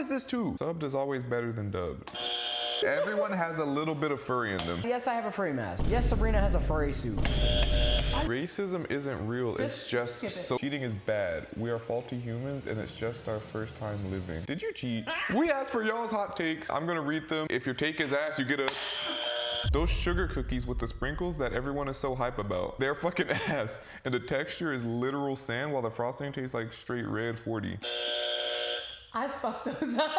is this too? Subbed is always better than dubbed. Everyone has a little bit of furry in them. Yes, I have a furry mask. Yes, Sabrina has a furry suit. Racism isn't real, it's just so cheating is bad. We are faulty humans and it's just our first time living. Did you cheat? We asked for y'all's hot takes. I'm gonna read them. If your take is ass, you get a... Those sugar cookies with the sprinkles that everyone is so hype about, they're fucking ass. And the texture is literal sand while the frosting tastes like straight red 40. I fucked those up.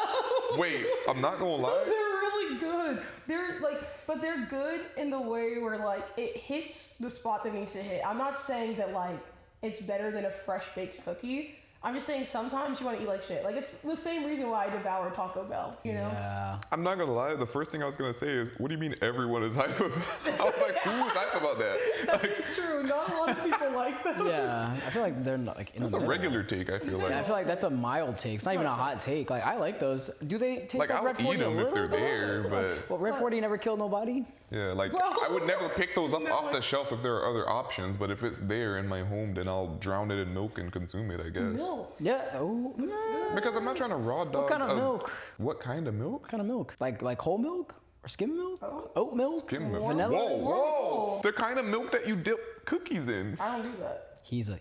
Wait, I'm not gonna lie. They're really good. They're like, but they're good in the way where like it hits the spot that needs to hit. I'm not saying that like it's better than a fresh baked cookie. I'm just saying sometimes you want to eat like shit. Like it's the same reason why I devour Taco Bell, you know? Yeah. I'm not gonna lie, the first thing I was gonna say is, what do you mean everyone is hype about? I was like, who's hype about that? That's true. Not a lot of people like them. Yeah, I feel like they're not like in That's the a middle. regular take, I feel like. Yeah, I feel like that's a mild take. It's not even a hot take. Like I like those. Do they taste like I'll Red 40 eat them a if they're little bit? there, but... Well, Red 40 never killed nobody? Yeah, like, Bro. I would never pick those up off the shelf if there are other options, but if it's there in my home, then I'll drown it in milk and consume it, I guess. No. Yeah. Oh. Yeah. Because I'm not trying to raw dog... What kind of milk? What kind of milk? What kind of milk? Like whole milk? Or skim milk? Oat milk? Skim milk. Vanilla? Whoa! The kind of milk that you dip cookies in. I don't do that. He's a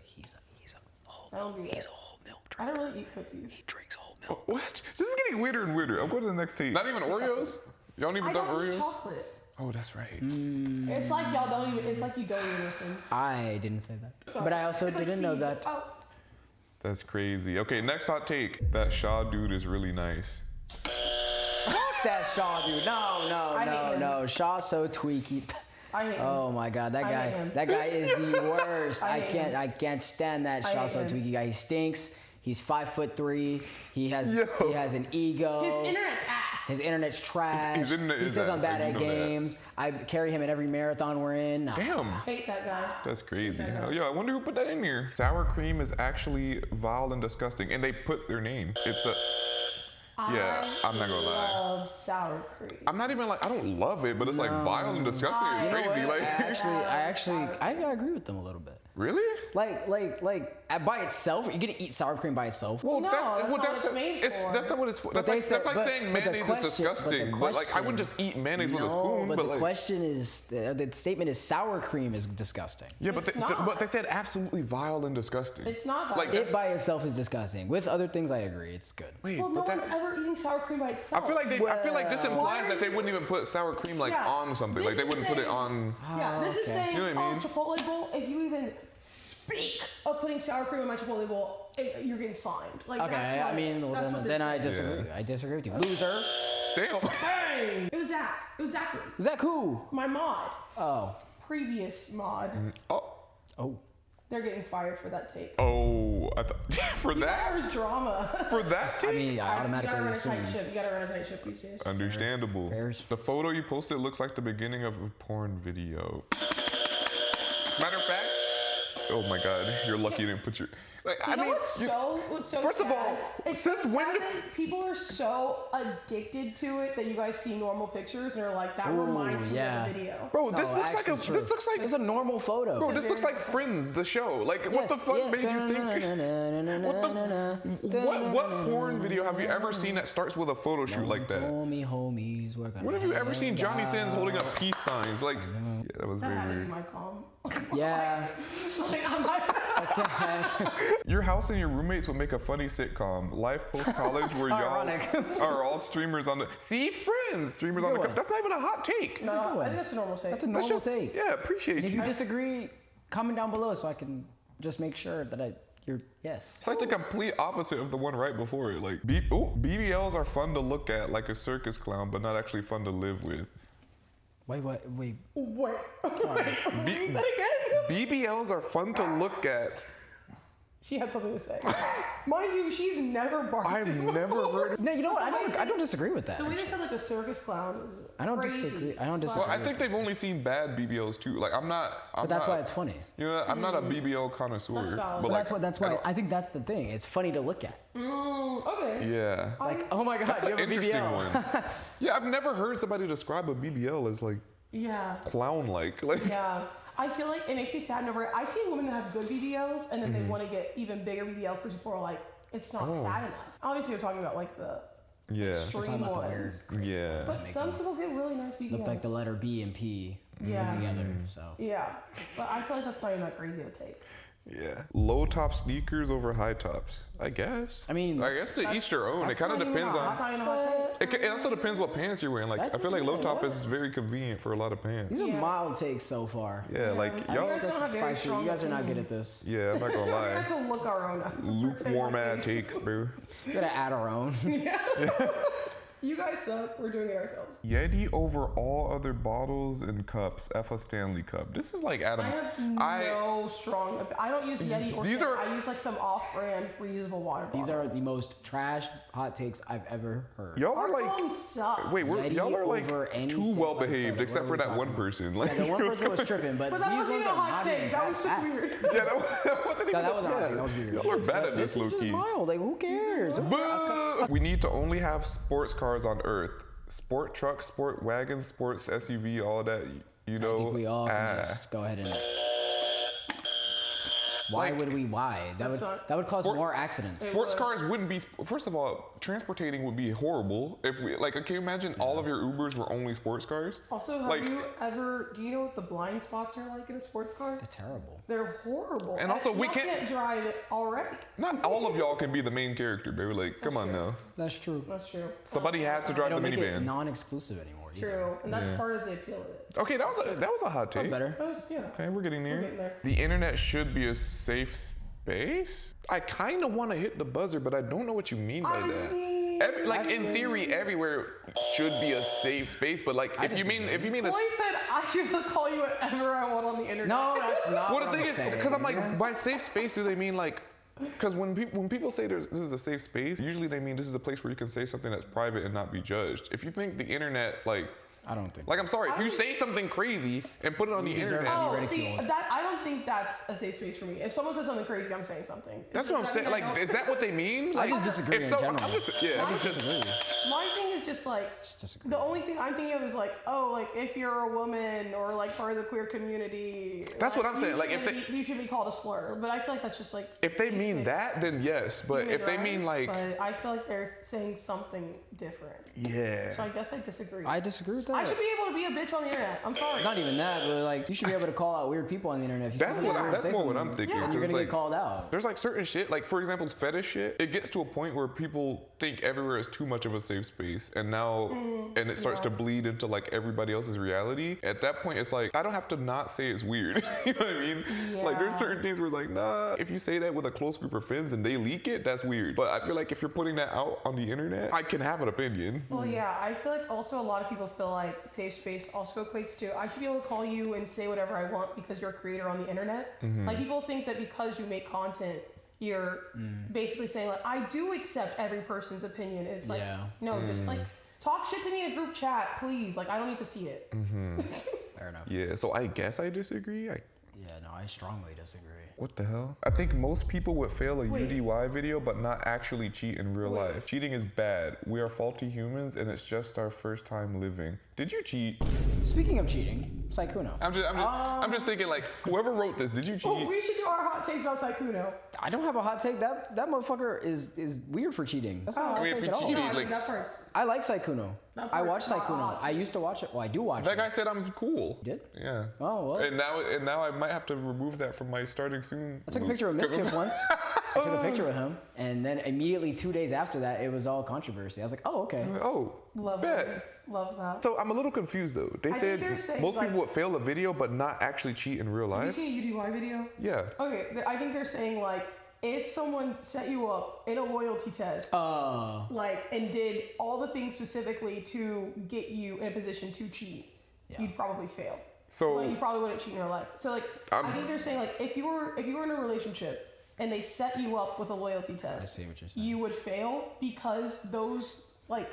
whole I don't do that. He's a whole milk I drinker. don't really eat cookies. He drinks whole milk. What? This is getting weirder and weirder. I'm going to the next take. Not even Oreos? Y'all don't even I dump don't eat Oreos? chocolate. Oh, that's right. It's like y'all don't even. It's like you don't even listen. I didn't say that. Sorry. But I also It's like didn't know that. Oh. That's crazy. Okay, next hot take. That Shaw dude is really nice. Fuck that Shaw dude. No. I hate him. ShahSoTweaky. I hate him. Oh my god, that I hate guy. him. That guy is the worst. I hate him. I can't stand that I hate him. ShahSoTweaky guy. He stinks. He's 5'3". He has an ego. His internet's ass. His internet's trash. His internet he is says I'm ass, bad I at do know that. games. I carry him in every marathon we're in. Nah. Damn. Hate that guy. That's crazy. Hell yeah, I wonder who put that in here. Sour cream is actually vile and disgusting, and they put their name. It's a... Yeah, I'm not gonna lie. I love sour cream. I'm not even like, I don't love it, but it's like vile and disgusting. It's You know crazy. what? Like, I agree with them a little bit. really? Like by itself, you're gonna eat sour cream by itself. Well, No, that's not what it's made for. That's not what it's for. That's they like, said- that's like but- saying but the mayonnaise question- is disgusting. But like, I wouldn't question- just eat mayonnaise with a No, spoon. but But the like, question is, the statement is sour cream is disgusting. yeah, but It's not. but they said absolutely vile and disgusting. It's not Like, vile. that's- It by itself is disgusting. With other things, I agree. It's good. Wait, Well, no but one's that, ever eating sour cream by itself. I feel like this implies Why that they wouldn't even put sour cream like Yeah. on something. Like This they is wouldn't put it saying- on. Yeah, this is okay. saying You know what I mean? Chipotle bowl. If you even speak of putting sour cream in my Chipotle bowl, you're getting slimed. Like Okay, that's I mean, well, that's what then this I is. disagree. Yeah. I disagree with you. Loser. Damn. Hey, it was Zach. It was Zachary. Is that cool? My mod. Oh. Previous mod. Oh. Oh. They're getting fired for that take. Oh. I thought for that. There was drama. For that take. I mean, I automatically you gotta assumed. run a tight ship. You gotta run a tight ship these days. Understandable. Fairs. The photo you posted looks like the beginning of a porn video. Matter of fact, oh my god, you're lucky you didn't put your. Like, You I know mean, what's so first of sad? all, It's since so when sad did- that people are so addicted to it that you guys see normal pictures and are like, that reminds me yeah. of the video. bro, this No, looks like a. actually true. This looks like. It's a normal photo. Bro, this looks like Friends, the show. Like, what the fuck made you think? What porn video have you ever seen that starts with a photo shoot like that? Homie, homies, we're gonna When have you ever seen Johnny hang Sins holding out. up peace signs? Like, yeah, that was That very had to be weird. my calm. Yeah. Like, I'm like, Your house and your roommates would make a funny sitcom. Life post college where y'all Ironic. are all streamers on the. See, Friends, streamers on the. one. That's not even a hot take. no, good I one. think that's a normal take. That's a That's normal just take. yeah, appreciate If you. you disagree, comment down below so I can just make sure that you're yes. It's like the complete opposite of the one right before it. Like, BBLs are fun to look at, like a circus clown, but not actually fun to live with. Wait. Wait. Sorry. Read that again? BBLs are fun to look at. She had something to say. Mind you, she's never barked. I've never heard. No, you know what? I don't disagree with that. The way they actually. said like a circus clown is I don't crazy. disagree. I don't disagree. Well, I think they've only seen bad BBLs too. Like, I'm not. But that's why it's funny. You know, I'm not a BBL connoisseur. That's valid. But But like, That's why I think that's the thing. It's funny to look at. Okay. Yeah. Like, oh my god, That's you an have a interesting BBL. one. Yeah, I've never heard somebody describe a BBL as like Yeah. clown-like. Like, Yeah. I feel like it makes me sad over it. I see women that have good BBLs and then they want to get even bigger BBLs because people are like, it's not fat enough. Obviously, we're talking about like the Yeah. We're talking extreme about the weird. ones. Yeah. But some people get really nice BBLs. Looked like the letter B and P Yeah. together. So Yeah, but I feel like that's not even that crazy to take. Yeah. Low top sneakers over high tops. I guess. I mean, I guess to each their own. It kind of depends That's on. not even a hot take. It also depends what pants you're wearing. Like That's I feel like low good, top what? is very convenient for a lot of pants. these are Yeah. mild takes so far. Yeah, like I y'all. guess- don't have very Spicy. strong You guys are not good opinions. at this. Yeah, I'm not gonna We lie. have to look our own up. Lukewarm ad takes, bro. We gotta add our own. You guys suck. We're doing it ourselves. Yeti over all other bottles and cups. F a Stanley cup. This is like Adam. I have no strong. I don't use Yeti or These Stanley. are- I use like some off-brand reusable water bottle. These are the most trash hot takes I've ever heard. Y'all are Our like. homes suck. Wait, Yeti y'all are like over anything too well like behaved, that. except What for are we that talking one about? person. Like, Yeah, the one person was tripping, but But that these wasn't ones even a are hot not take. even That was just bad. weird. Yeah, that wasn't even. That was a hot take. That was weird. Y'all are bad at This this, is low just key. mild. Like, who cares? Boo! We need to only have sports cars on Earth. Sport trucks, sport wagons, sports SUV, all that. You know. I think we all can just go ahead and. Why would we? Why? That would cause more accidents. Sports cars wouldn't be. First of all, transportating would be horrible if we like. Can you imagine all of your Ubers were only sports cars? Also, Like- have you ever? Do you know what the blind spots are like in a sports car? They're terrible. They're horrible. And also, we y'all can't- drive it already. Not all of y'all can be the main character, baby. Like, come on true. now. That's true. That's true. Somebody has to They drive the don't make it minivan. non-exclusive anymore. Either. True, and that's part of the appeal of it. Okay, that was a hot take. Better. That was, yeah. Okay, we're getting there. getting there. The internet should be a safe space. I kind of want to hit the buzzer, but I don't know what you mean by I that. mean, Like in theory, everywhere should be a safe space, but like if you mean a Chloe said I should call you whatever I want on the internet. No, that's not. well, what the thing I'm is, saying. because I'm like, by safe space, do they mean like? Because when people say this is a safe space, usually they mean this is a place where you can say something that's private and not be judged. If you think the internet I don't think. like I'm sorry, if you say something crazy and put it on the deserve internet, Oh, ridiculed. see, that I don't think that's a safe space for me. If someone says something crazy, I'm saying something. that's what I'm Does saying. that mean Like, don't- is that what they mean? Like, just disagree if in so, general. I'm just disagree. My thing is just like disagree. the only thing I'm thinking of is like, oh, like if you're a woman or like part of the queer community. That's what I'm you saying, like, if shouldn't you should be called a slur. But I feel like that's just like. if they mean basic that, then yes. But human if they mean rights, like, but I feel like they're saying something different. yeah. So I guess I disagree. I disagree with that. I should be able to be a bitch on the internet. I'm sorry. Not even that, but like you should be able to call out weird people on the internet. If you That's see what something I'm. weird, That's say more what something, I'm thinking. and you're 'cause, gonna like, get called out. There's like certain shit, like for example, fetish shit. It gets to a point where people think everywhere is too much of a safe space, and now, and it starts to bleed into like everybody else's reality. At that point, it's like I don't have to not say it's weird. You know what I mean? Like there's Yeah. certain things where it's like, nah. If you say that with a close group of friends and they leak it, that's weird. But I feel like if you're putting that out on the internet, I can have an opinion. Well, yeah, I feel like also a lot of people feel like safe space also equates to I should be able to call you and say whatever I want because you're a creator on the internet. Like people think that because you make content, you're basically saying like I do accept every person's opinion. And it's like no, just like talk shit to me in a group chat, please. Like I don't need to see it. Fair enough. Yeah. So I guess I disagree. Yeah, no, I strongly disagree. What the hell? I think most people would fail a UDY video but not actually cheat in real life. Cheating is bad. We are faulty humans and it's just our first time living. Did you cheat? Speaking of cheating, Sykunno. I'm just thinking like, whoever wrote this, did you cheat? Oh, we should do our hot takes about Sykunno. I don't have a hot take. That motherfucker is weird for cheating. That's not a hot if take you at all. cheated, No, I like- mean, that part's. I like Sykunno. That I part's watch not Sykunno. hot. I used to watch it. Well, I do watch That it. guy said I'm cool. Did? Yeah. Oh, well. And now I might have to remove that from my starting soon. I took a picture of Miskiff once. I took a picture with him, and then immediately 2 days after that, it was all controversy. I was like, oh, okay. Oh, Love bet. that. Love that. So I'm a little confused though. They think said they're saying, most like- people would fail a video but not actually cheat in real Have you life. seen a UDY video? Yeah. Okay, I think they're saying like if someone set you up in a loyalty test, like and did all the things specifically to get you in a position to cheat, you'd probably fail. So Like you probably wouldn't cheat in real life. So like I think they're saying like if you were in a relationship and they set you up with a loyalty test, I see what you're saying. you would fail because those like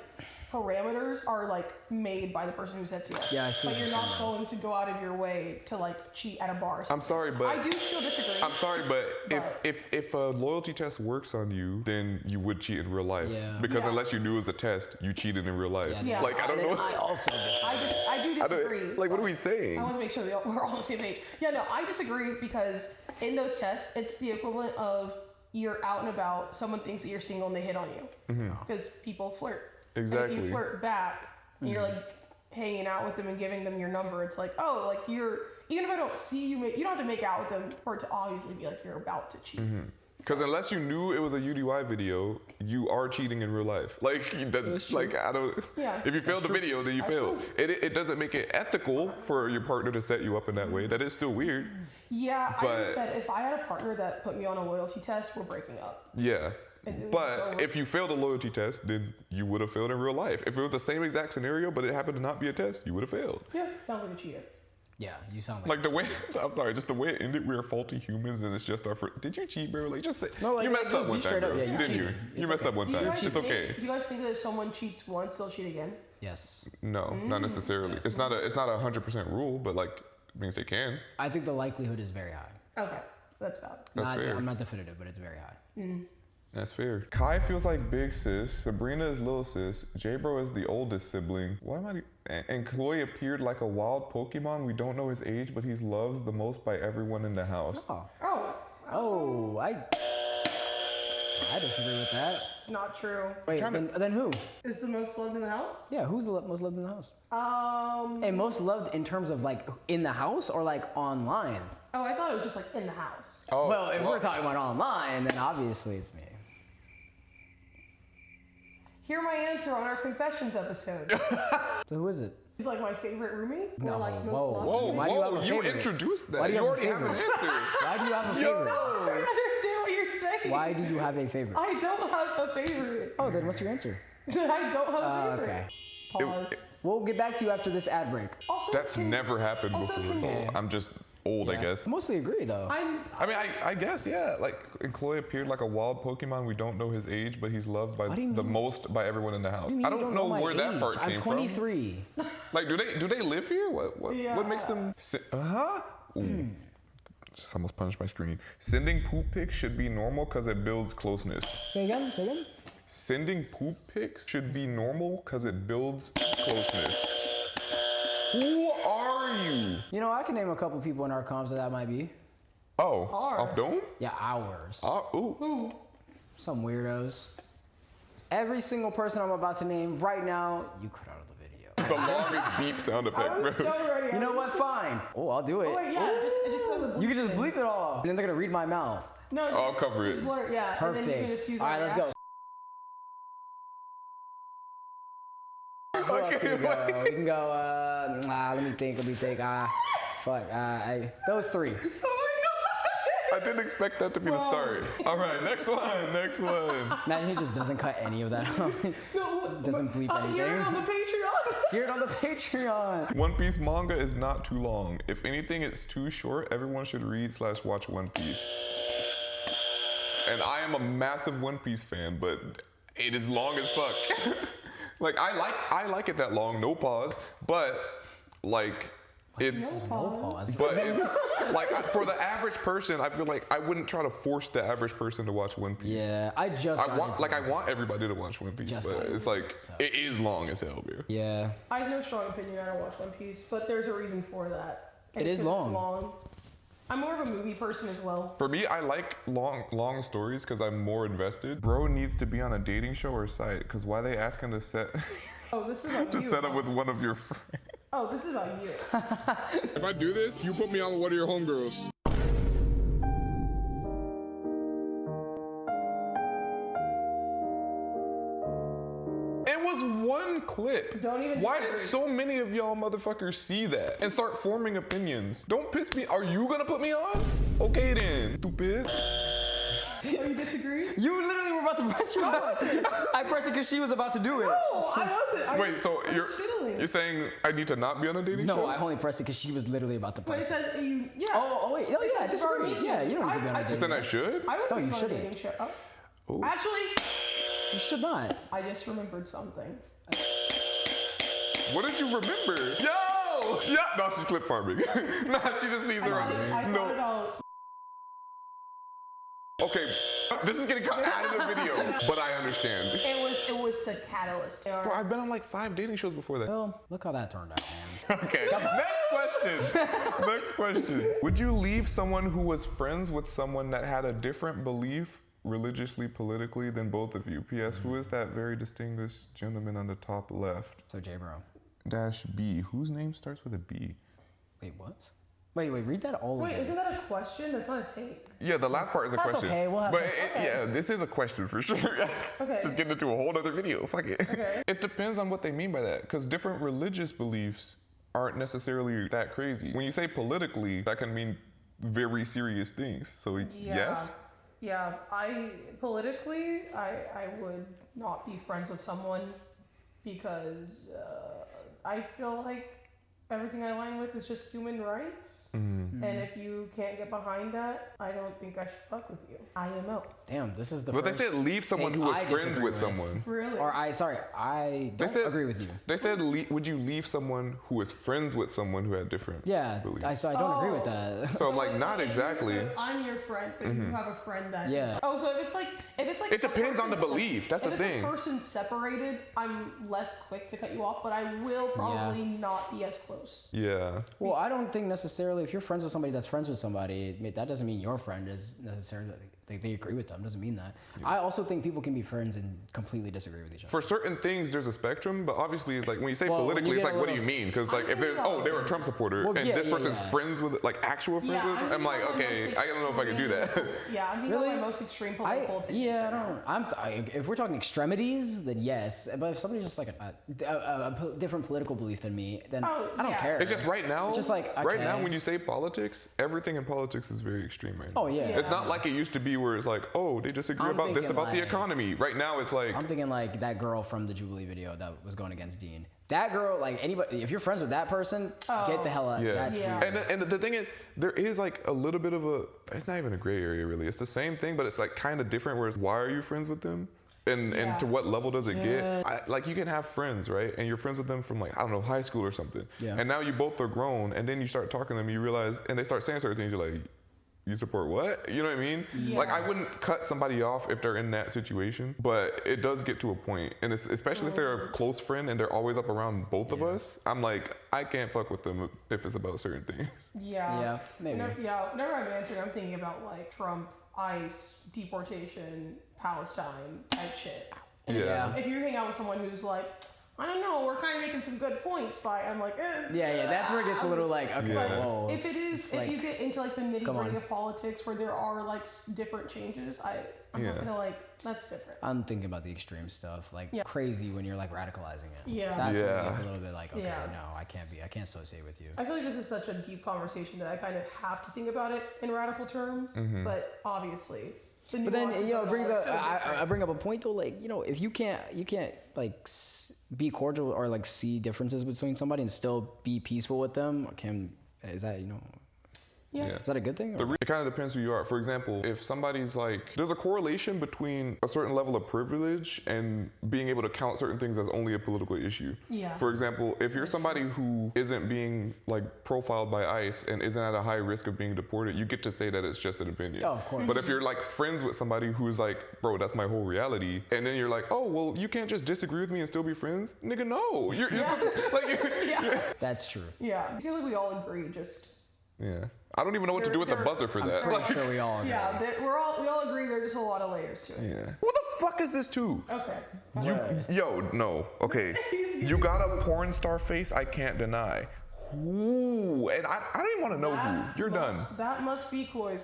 parameters are like made by the person who sets you up. Yeah, I see But what you're you're not going to go out of your way to like cheat at a bar. or I'm something. sorry, but I do still disagree. I'm sorry, but But- if a loyalty test works on you, then you would cheat in real life. Yeah. Because Yeah. unless you knew it was a test, you cheated in real life. Yeah. Like I don't know. I also disagree. I do I don't- disagree. like what are we saying? I want to make sure we're all on the same page. Yeah, no, I disagree because in those tests, it's the equivalent of you're out and about, someone thinks that you're single and they hit on you. Mm-hmm. Because people flirt. Exactly. And if you flirt back, and you're like hanging out with them and giving them your number, it's like, oh, like even if I don't see you, you don't have to make out with them for it to obviously be like you're about to cheat. Because unless you knew it was a UDY video, you are cheating in real life. Like, I don't. Yeah. If you failed the video, then you failed. It doesn't make it ethical for your partner to set you up in that way. That is still weird. Yeah, But- I just said if I had a partner that put me on a loyalty test, we're breaking up. Yeah. It But was if you failed a loyalty test, then you would have failed in real life. If it was the same exact scenario, but it happened to not be a test, you would have failed. Yeah, sounds like a cheater. Yeah, you sound like. Like the way, I'm sorry, just the way it ended, we are faulty humans and it's just our first. Did you cheat, bro? Like, just say, No, like, you messed just up be one time, straight up. bro. Yeah, you Didn't you? cheated. You It's messed okay. up one Do you time. guys It's think- okay. Do you guys think that if someone cheats once, they'll cheat again? Yes. No, not necessarily. Yes. It's not a 100% rule, but like, it means they can. I think the likelihood is very high. Okay, that's valid. That's fair. I'm not definitive, but it's very high. That's fair. Kai feels like big sis. Sabrina is little sis. JBro is the oldest sibling. Why am I? And Chloe appeared like a wild Pokemon. We don't know his age, but he's loved the most by everyone in the house. Oh, I disagree with that. it's not true. Wait, then who? Is the most loved in the house? Yeah, who's the most loved in the house? Oh, And most loved in terms of like in the house or like online? I thought it was just like in the house. Oh, Well, if we're talking about online, then obviously it's me. Hear my answer on our confessions episode. So who is it? He's like my favorite roomie. No, or like most whoa, loved. Whoa, Why do you have a you favorite? introduced that. Why do you You have a already have an favorite? answer. Why do you have a I favorite? don't understand what you're saying. Why do you have a favorite? I don't have a favorite. Oh, then what's your answer? I don't have a favorite. Okay. Pause. We'll get back to you after this ad break. Also, That's can- never happened also before. can- Yeah. I'm just old, I Yeah. guess. Mostly agree though. I mean, I guess, yeah. Like, and Chloe appeared like a wild Pokemon. We don't know his age, but he's loved by do you the mean? most by everyone in the house. You I don't know my where that age. part came I'm from. 23. Like, do they live here? What makes Yeah. them? Ooh. Just almost punched my screen. Sending poop pics should be normal because it builds closeness. Say again. Say again. Sending poop pics should be normal because it builds closeness. Who are you? You know, I can name a couple people in our comms that might be. Oh, off dome? Yeah, ours. Ooh. Some weirdos. Every single person I'm about to name right now, you cut out of the video. It's the longest beep sound effect, I bro. was so ready. You know what? Fine. Oh, I'll do it. Oh, wait, yeah, it just said the You can just bleep it all. And then they're gonna read my mouth. No, I'll cover it. just blur, yeah. And then you can just Perfect. use All right, my let's go. Who else can we go? We can go, let me think. Those three. I didn't expect that to be the start. All right, next one. Imagine he just doesn't cut any of that out. No, Doesn't bleep Hear it anything. on the Patreon. Hear it on the Patreon. One Piece manga is not too long. If anything, it's too short. Everyone should read/watch One Piece. And I am a massive One Piece fan, but it is long as fuck. Like, I like it that long, no pause, but like it's No pause. but it's like for the average person, I feel like I wouldn't try to force the average person to watch One Piece. Yeah, I just got I want into it. everybody to watch One Piece, Just but got it's into like it, so. it is long as hell, bro. Yeah. I have no strong opinion. I don't watch One Piece, but there's a reason for that. It is It's long. I'm more of a movie person as well. For me, I like long stories because I'm more invested. Bro needs to be on a dating show or site because why they asking to set Oh, this is about to you. set up with one of your friends? Oh, this is about you. If I do this, you put me on with one of your homegirls. It was one clip. Don't even Why did disagree. so many of y'all motherfuckers see that and start forming opinions? Don't piss me. Are you gonna put me on? Okay then, stupid. Oh, you disagree? You literally were about to press your button. I pressed it because she was about to do it. No, I wasn't. Wait, so I'm you're fiddling. saying I need to not be on a dating show? No, I only pressed it because she was literally about to But it press it. says you. Yeah. Oh, wait. Oh, yeah, I disagree. It's Yeah, you don't need to be on a I- dating You said I show. should? I would No, be you on a shouldn't. dating show. Oh. Oh. Actually, You should not. I just remembered something. What did you remember? Yo! Yeah! No, she's clip farming. Nah, she just needs her I on. thought about. Okay, this is getting cut out of the video, but I understand. It was the catalyst. Bro, I've been on like 5 dating shows before that. Well, look how that turned out, man. Okay, next question. Would you leave someone who was friends with someone that had a different belief religiously, politically than both of you. P.S. Who is that very distinguished gentleman on the top left? So JBro. -B. Whose name starts with a B? Wait, what? Wait, read that all again. Wait, isn't that a question? That's not a take. Yeah, the last part is a That's question. okay, we'll have but to- yeah, this is a question for sure. Okay. Just getting into a whole other video. Fuck it. Okay. It depends on what they mean by that, because different religious beliefs aren't necessarily that crazy. When you say politically, that can mean very serious things. So yes. Yeah, politically, I would not be friends with someone because I feel like everything I align with is just human rights. And if you can't get behind that, I don't think I should fuck with you. IMO. Damn, this is the But they first said leave someone take who was I friends disagree with someone. Really? Or I don't agree with you. They said, would you leave someone who was friends with someone who had different Yeah, beliefs? I don't agree with that. So I'm like, not exactly. So I'm your friend, but you have a friend that. Yeah. Oh, so if it's like. It depends on the belief. That's the thing. If a person separated, I'm less quick to cut you off, but I will probably not be as close. Yeah. Well, I don't think necessarily if you're friends with somebody that's friends with somebody, that doesn't mean your friend is necessarily they agree with them. Doesn't mean that. Yeah. I also think people can be friends and completely disagree with each other. For certain things, there's a spectrum, but obviously, it's like when you say politically, it's like, what do you mean? Because like if there's they were a Trump supporter and this person's friends with actual friends with, I'm like, okay, I don't know if I can do that. Yeah, I'm thinking my most extreme political opinions. If we're talking extremities, then yes. But if somebody's just like a different political belief than me, then I don't care. It's just right now. It's just like right now, when you say politics, everything in politics is very extreme right now. Oh yeah. It's not like it used to be where it's like, oh, they disagree about this, about the economy. Right now, it's like I'm thinking like that girl from the Jubilee video that was going against Dean. That girl, like anybody, if you're friends with that person, get the hell out. Yeah. That's weird. And the thing is, there is like a little bit of it's not even a gray area really. It's the same thing, but it's like kind of different. Where it's why are you friends with them? And to what level does it get? Like you can have friends, right? And you're friends with them from like, I don't know, high school or something. Yeah. And now you both are grown, and then you start talking to them, you realize, and they start saying certain things, you're like, you support what? You know what I mean? Yeah. Like I wouldn't cut somebody off if they're in that situation, but it does get to a point, and especially if they're a close friend and they're always up around both of us, I'm like, I can't fuck with them if it's about certain things. Yeah. Yeah, maybe. Whenever I'm answering, I'm thinking about like Trump, ICE, deportation, Palestine type shit. Yeah. If you hang out with someone who's like, I don't know, we're kind of making some good points by, I'm like, that's where it gets a little like, okay, whoa. If you get into like the nitty Come gritty on. of politics where there are like different changes, I'm not gonna like, that's different. I'm thinking about the extreme stuff, like crazy when you're like radicalizing it. Yeah. That's when it gets a little bit like, okay, Yeah. no, I can't associate with you. I feel like this is such a deep conversation that I kind of have to think about it in radical terms, but obviously. But then, it brings up, I bring up a point though, like, if you can't like be cordial or like see differences between somebody and still be peaceful with them, is that, Yeah. Is that a good thing? It kind of depends who you are. For example, if somebody's like, there's a correlation between a certain level of privilege and being able to count certain things as only a political issue. Yeah. For example, if you're somebody who isn't being like profiled by ICE and isn't at a high risk of being deported, you get to say that it's just an opinion. Oh, of course. But if you're like friends with somebody who's like, bro, that's my whole reality, and then you're like, oh, well, you can't just disagree with me and still be friends? Nigga, no. That's true. Yeah. I feel like we all agree, just. Yeah. I don't even know what to do with the buzzer for that. I'm sure we all agree. Yeah, we all agree there's just a lot of layers to it. Yeah. Who the fuck is this to? Okay. No. Okay. You got a porn star face I can't deny. Who? And I don't even want to know who. You're done. That must be Cloyous.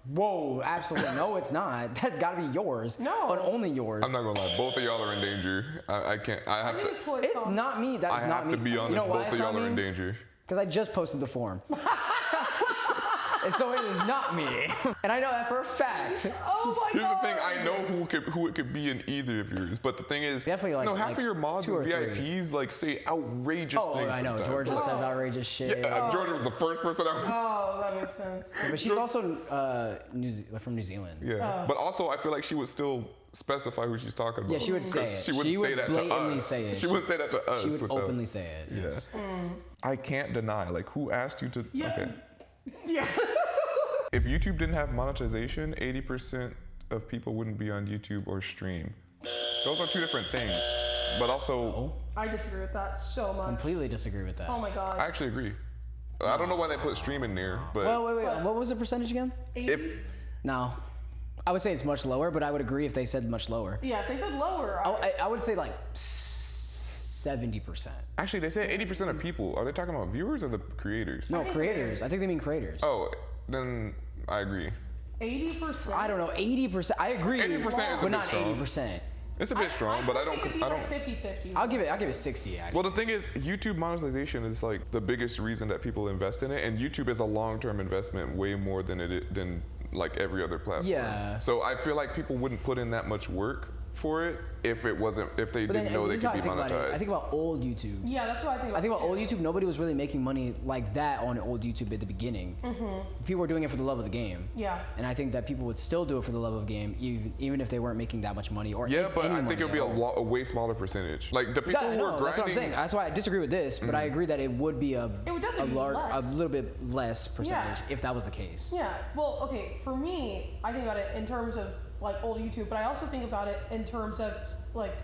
Whoa, absolutely. No, it's not. That's got to be yours. No. And only yours. I'm not gonna lie. Both of y'all are in danger. I can't. I have to. It's not me. That's I not me. have to be honest. Both of y'all are in me? danger. Because I just posted the form. And so it is not me. And I know that for a fact. Oh my Here's god. the thing, I know who it could be in either of yours, but the thing is, Definitely half of your mods two and or three. VIPs like say outrageous Oh, things. I know. sometimes. Georgia Like, says outrageous shit. yeah, Georgia was the first person I was. Oh, that makes sense. But she's also from New Zealand. Yeah, but also I feel like she would still specify who she's talking about. Yeah, she would say 'Cause it. She wouldn't She say would that to blatantly us. say it. She wouldn't say that to us. She would without- openly say it. Yeah. Yes. I can't deny. Like, who asked you to? Yeah. Okay. Yeah. If YouTube didn't have monetization, 80% of people wouldn't be on YouTube or stream. Those are two different things. But also, I disagree with that so much. Completely disagree with that. Oh my god. I actually agree. I don't know why they put stream in there, but Well, wait. What was the percentage again? if No. I would say it's much lower, but I would agree if they said much lower. Yeah, if they said lower. I would say like 70%. Actually, they said 80% of people. Are they talking about viewers or the creators? No, creators. I think they mean creators. Oh, then I agree. 80%. I don't know. 80%. I agree. 80% is a but bit not strong. 80%. It's a bit strong, but I don't. It could be like 50-50. I'll give it 60 actually. Well, the thing is, YouTube monetization is like the biggest reason that people invest in it, and YouTube is a long-term investment, way more than like every other platform. Yeah. So I feel like people wouldn't put in that much work for it if they didn't know they could be monetized. I think about old YouTube. Yeah, that's what I think about. I think about old YouTube. Nobody was really making money like that on old YouTube at the beginning. People were doing it for the love of the game. Yeah. And I think that people would still do it for the love of the game, even if they weren't making that much money. Or Yeah, if but any I think money it would be at a way smaller percentage. Like the people who are grinding. That's what I'm saying. That's why I disagree with this, but I agree that it would be a little bit less percentage if that was the case. Yeah. Well, okay. For me, I think about it in terms of like old YouTube, but I also think about it in terms of like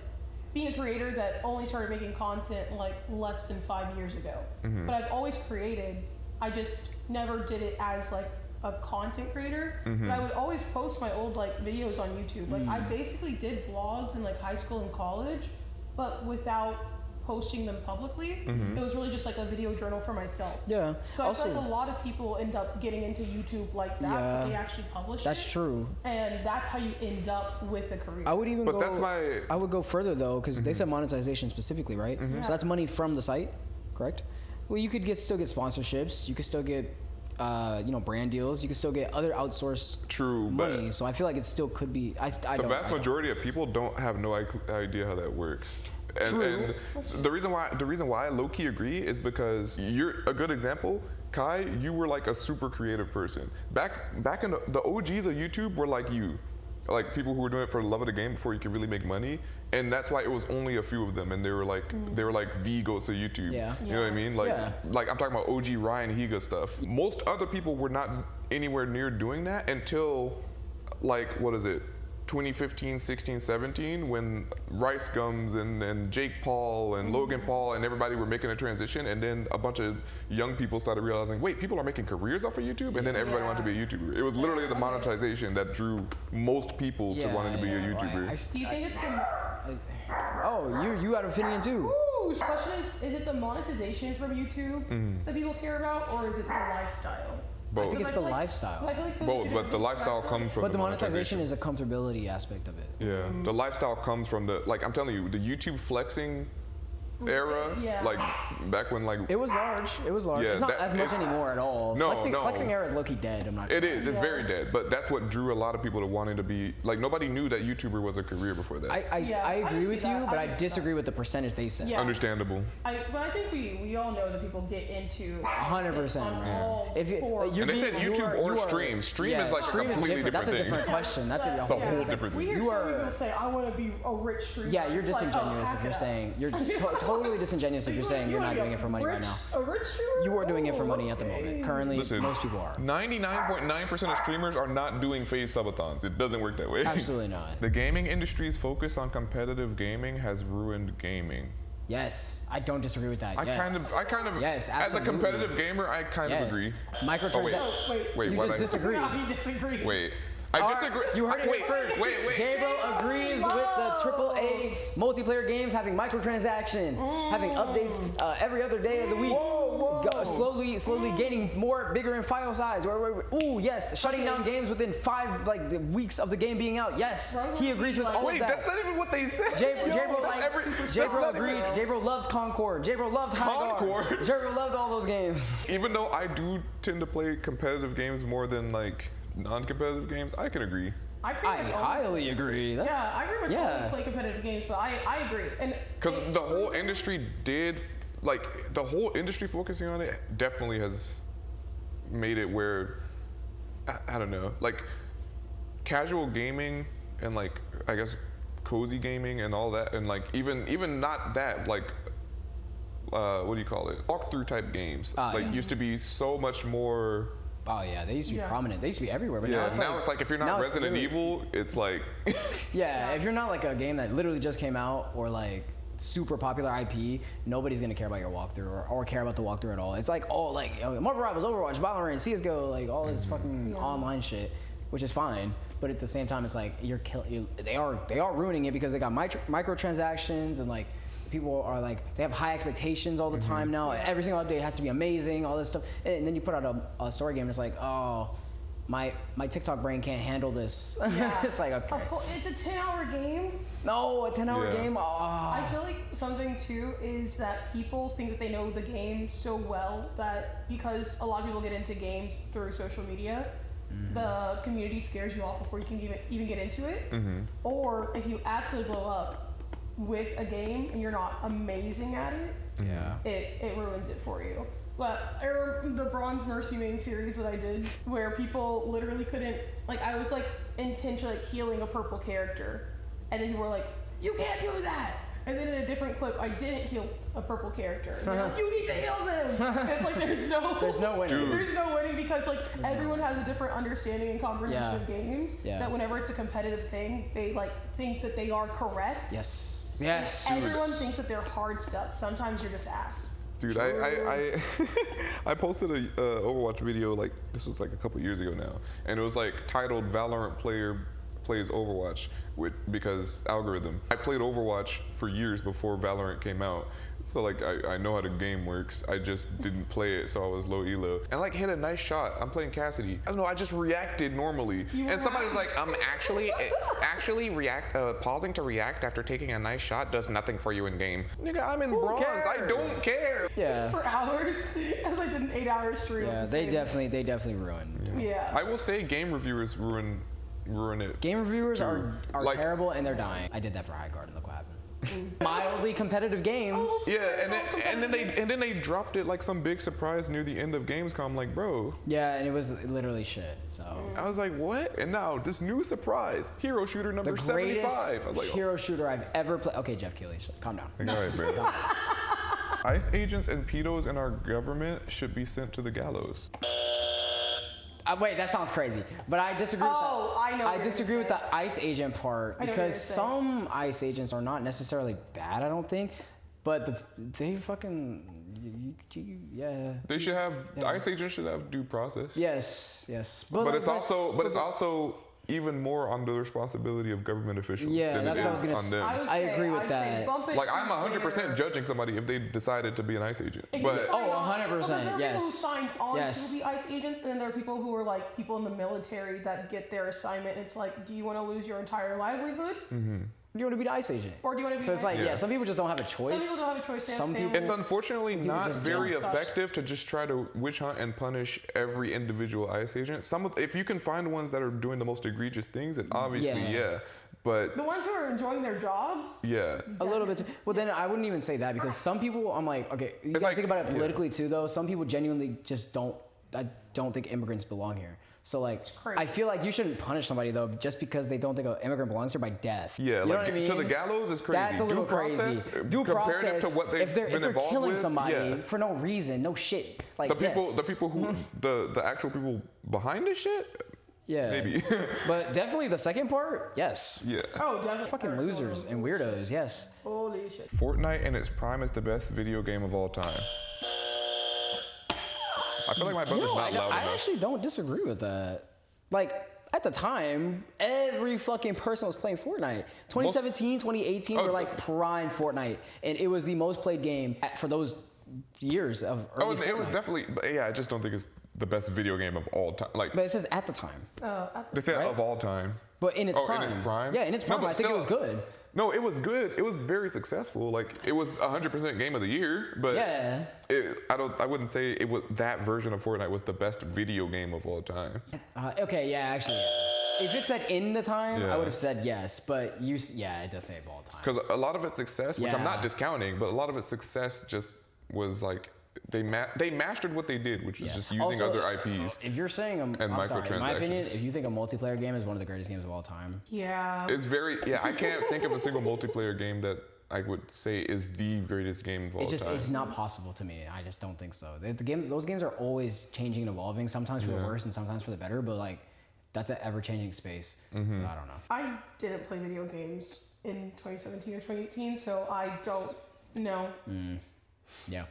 being a creator that only started making content like less than 5 years ago. But I've always created. I just never did it as like a content creator. But I would always post my old like videos on YouTube. Like I basically did vlogs in like high school and college, but without posting them publicly. It was really just like a video journal for myself. Yeah. So I feel like a lot of people end up getting into YouTube like that, but they actually publish That's it. true. And that's how you end up with a career. I would even But that's my. I would go further though, because they said monetization specifically, right? So that's money from the site, correct? Well, you could still get sponsorships. You could still get, brand deals. You could still get other outsourced money. So I feel like it still could be. The vast majority of people don't have no idea how that works. And the reason why I low-key agree is because you're a good example. Kai, you were like a super creative person. Back in the OGs of YouTube were like you. Like people who were doing it for the love of the game before you could really make money. And that's why it was only a few of them, and they were like the ghosts of YouTube. Yeah. You know what I mean? Like I'm talking about OG Ryan Higa stuff. Most other people were not anywhere near doing that until like 2015, 16, 17, when Rice Gums and Jake Paul and Logan Paul and everybody were making a transition, and then a bunch of young people started realizing, wait, people are making careers off of YouTube, and then everybody wanted to be a YouTuber. It was literally the monetization that drew most people to wanting to be a YouTuber. Do you think it's you got an opinion too. Ooh, the question is it the monetization from YouTube that people care about, or is it the lifestyle? Both. I think it's the lifestyle. Both, but the lifestyle comes from But the monetization is a comfortability aspect of it. Yeah, the lifestyle comes from I'm telling you, the YouTube flexing era, like back when like it was large. Yeah, it's not as much anymore at all. No, flexing era is low-key dead. I'm not. It is. It's very dead. But that's what drew a lot of people to wanting to be like. Nobody knew that YouTuber was a career before that. I agree with you, but I disagree with the percentage they said. Yeah. Understandable. But I think we all know that people get into 100%. If and they said YouTube or stream. Stream is like a completely different That's a thing. different question. That's a whole different thing. We hear people say, "I want to be a rich streamer." Yeah, you're disingenuous if you're saying you're totally disingenuous if you're saying you're not doing it for money right now. A rich streamer? You are doing it for money at the moment. Currently, most people are. 99.9% of streamers are not doing phase subathons. It doesn't work that way. Absolutely not. The gaming industry's focus on competitive gaming has ruined gaming. Yes, I don't disagree with that. I kind of. Yes, as a competitive gamer, I kind of agree. Microtransactions. Wait, you what? just disagree. Wait. I disagree. You heard it here first. Wait. JBro agrees with the AAA multiplayer games having microtransactions, having updates every other day of the week. Slowly gaining bigger in file size. Ooh, yes, shutting down games within 5 weeks of the game being out. Yes, he agrees with all of that. Wait, that's not even what they said. JBro agreed. JBro loved Concord. JBro loved High Guard. JBro loved all those games. Even though I do tend to play competitive games more than non-competitive games, I can agree. I highly agree. I agree with you play competitive games, but I agree. Because the whole industry the whole industry focusing on it definitely has made it where, I don't know, casual gaming and I guess cozy gaming and all that, and even not that, what do you call it? Walkthrough type games. Used to be so much more. Oh yeah, they used to be prominent. They used to be everywhere, but now it's if you're not Resident Evil, it's like yeah, if you're not a game that literally just came out or super popular IP, nobody's gonna care about your walkthrough or care about the walkthrough at all. It's all Marvel Rivals, Overwatch, Valorant, CS:GO, all this fucking online shit. which is fine. But at the same time, it's like they are ruining it because they got microtransactions and like people are like they have high expectations all the time now. Every single update has to be amazing, all this stuff. And then you put out a story game and it's like, oh, my TikTok brain can't handle this. Yeah. It's like, okay. It's a 10-hour game. No, a 10-hour game. Oh. I feel like something too is that people think that they know the game so well that because a lot of people get into games through social media, the community scares you off before you can even get into it. Or if you absolutely blow up with a game and you're not amazing at it, it ruins it for you. But I remember the Bronze Mercy main series that I did where people literally couldn't, like I was like intentionally like healing a purple character and then people were like, you can't do that! And then in a different clip, I didn't heal a purple character. And they're like, you need to heal them! And it's like, there's no winning. Dude. There's no winning because like everyone has a different understanding and comprehension of games. That whenever it's a competitive thing, they like think that they are correct. Yes. Everyone thinks that they're hard stuff. Sometimes you're just ass. Dude, I posted a Overwatch video, like, this was like a couple years ago now, and it was like titled Valorant Player Plays Overwatch because algorithm. I played Overwatch for years before Valorant came out, so like I know how the game works. I just didn't play it, so I was low elo. And like hit a nice shot. I'm playing Cassidy. I don't know, I just reacted normally. And somebody's like, actually pausing to react after taking a nice shot does nothing for you in game. Nigga, I'm in bronze. cares? I don't care. Yeah. For hours, as I did an 8-hour stream. Yeah, they definitely ruin. Yeah. I will say game reviewers ruin it. Game reviewers Dude, are like, terrible and they're dying. I did that for High Guard and look what happened. Mildly competitive game. And then they dropped it like some big surprise near the end of Gamescom. Like, bro. Yeah, and it was literally shit. So I was like, what? And now this new surprise, hero shooter number 75. I was like, hero shooter I've ever played. Okay, Jeff Keighley, calm down. all right, bro. ICE agents and pedos in our government should be sent to the gallows. Wait, that sounds crazy, but I disagree with that. I know. I disagree with the ICE agent part because some ICE agents are not necessarily bad, I don't think, but they fucking, yeah. They should have, the ICE agents should have due process. Yes. But it's also even more on the responsibility of government officials than that's it what I was is gonna on say. them. I agree with that. Like, I'm 100% judging somebody if they decided to be an ICE agent. But 100%, There are people who yes. signed on Yes. to be ICE agents, and then there are people who are like people in the military that get their assignment. It's like, do you want to lose your entire livelihood? Do you want to be the ICE agent? Or do you want to be So it's like, Yeah. some people just don't have a choice. Some people don't have a choice. They have Some families. people- it's unfortunately people not just very jump. effective to just try to witch hunt and punish every individual ICE agent. If you can find ones that are doing the most egregious things, then obviously, yeah. But The ones who are enjoying their jobs. yeah. A little bit too. Well, then I wouldn't even say that because some people, I'm like, okay, you gotta like- think about it politically too, though. Some people genuinely just don't think immigrants belong here. So like, crazy. I feel like you shouldn't punish somebody though just because they don't think an immigrant belongs here by death. Yeah, you know like what I mean? to the gallows is crazy. That's a little Due process, crazy. Due comparative process, to what they've if they're been involved killing with, somebody yeah. for no reason, no shit. Like The people, yes. the people who, the actual people behind this shit, yeah, maybe. but definitely the second part, yes. Yeah. Oh, definitely. Fucking losers and weirdos, yes. Holy shit. Fortnite in its prime is the best video game of all time. I feel like my buzzer's not loud I enough. actually don't disagree with that. Like, at the time, every fucking person was playing Fortnite. 2017, 2018 were like prime Fortnite. And it was the most played game for those years of early it was Fortnite. definitely, but yeah, I just don't think it's the best video game of all time. Like, But it says at the time. they said right? of all time. But in its prime. In its prime? Yeah, in its prime, but I think it was still- good. No, it was good. It was very successful. Like, it was 100% game of the year, but Yeah. I wouldn't say it was that version of Fortnite was the best video game of all time. Okay, yeah, actually, yeah. If it said in the time, Yeah. I would have said yes. But it does say of all time. Because a lot of its success, which I'm Yeah. not discounting, but a lot of its success just was like they mastered what they did, which is just using Also, other IPs. If you're saying, I'm sorry, in my opinion, if you think a multiplayer game is one of the greatest games of all time, Yeah. It's very I can't think of a single multiplayer game that I would say is the greatest game of all time. it's not possible to me. I just don't think so. Those games are always changing and evolving, sometimes for the worse and sometimes for the better, but like that's an ever-changing space. Mm-hmm. So I don't know. I didn't play video games in 2017 or 2018, so I don't know. Yeah.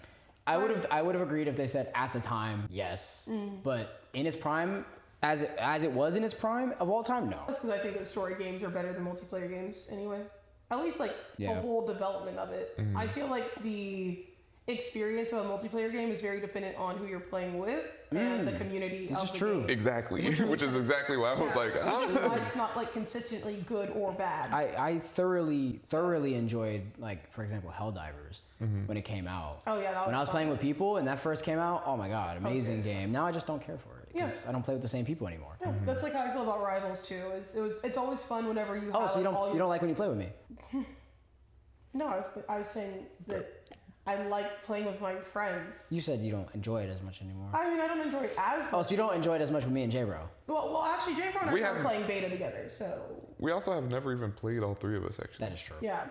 I would have agreed if they said at the time, yes. But in its prime, As it was in its prime of all time, no. That's because I think that story games are better than multiplayer games anyway. At least like the whole development of it. I feel like the experience of a multiplayer game is very dependent on who you're playing with and the community This of is the true. game. Exactly, which is exactly why I was like, Which is why it's not like consistently good or bad. I thoroughly enjoyed, like, for example, Helldivers when it came out. Oh yeah, that was When I was fun. playing with people and that first came out, oh my god, amazing game. Now I just don't care for it because I don't play with the same people anymore. Yeah, that's like how I feel about Rivals too. It's always fun whenever you. Oh, have, so you like, don't like when you play with me? No, I was saying that I like playing with my friends. You said you don't enjoy it as much anymore. I mean, I don't enjoy it as much. Oh, so you don't enjoy it as much with me and JBro? Well, actually, JbroAlsoDraws and I We started haven't- playing beta together, so we also have never even played all three of us actually. That is true. yeah.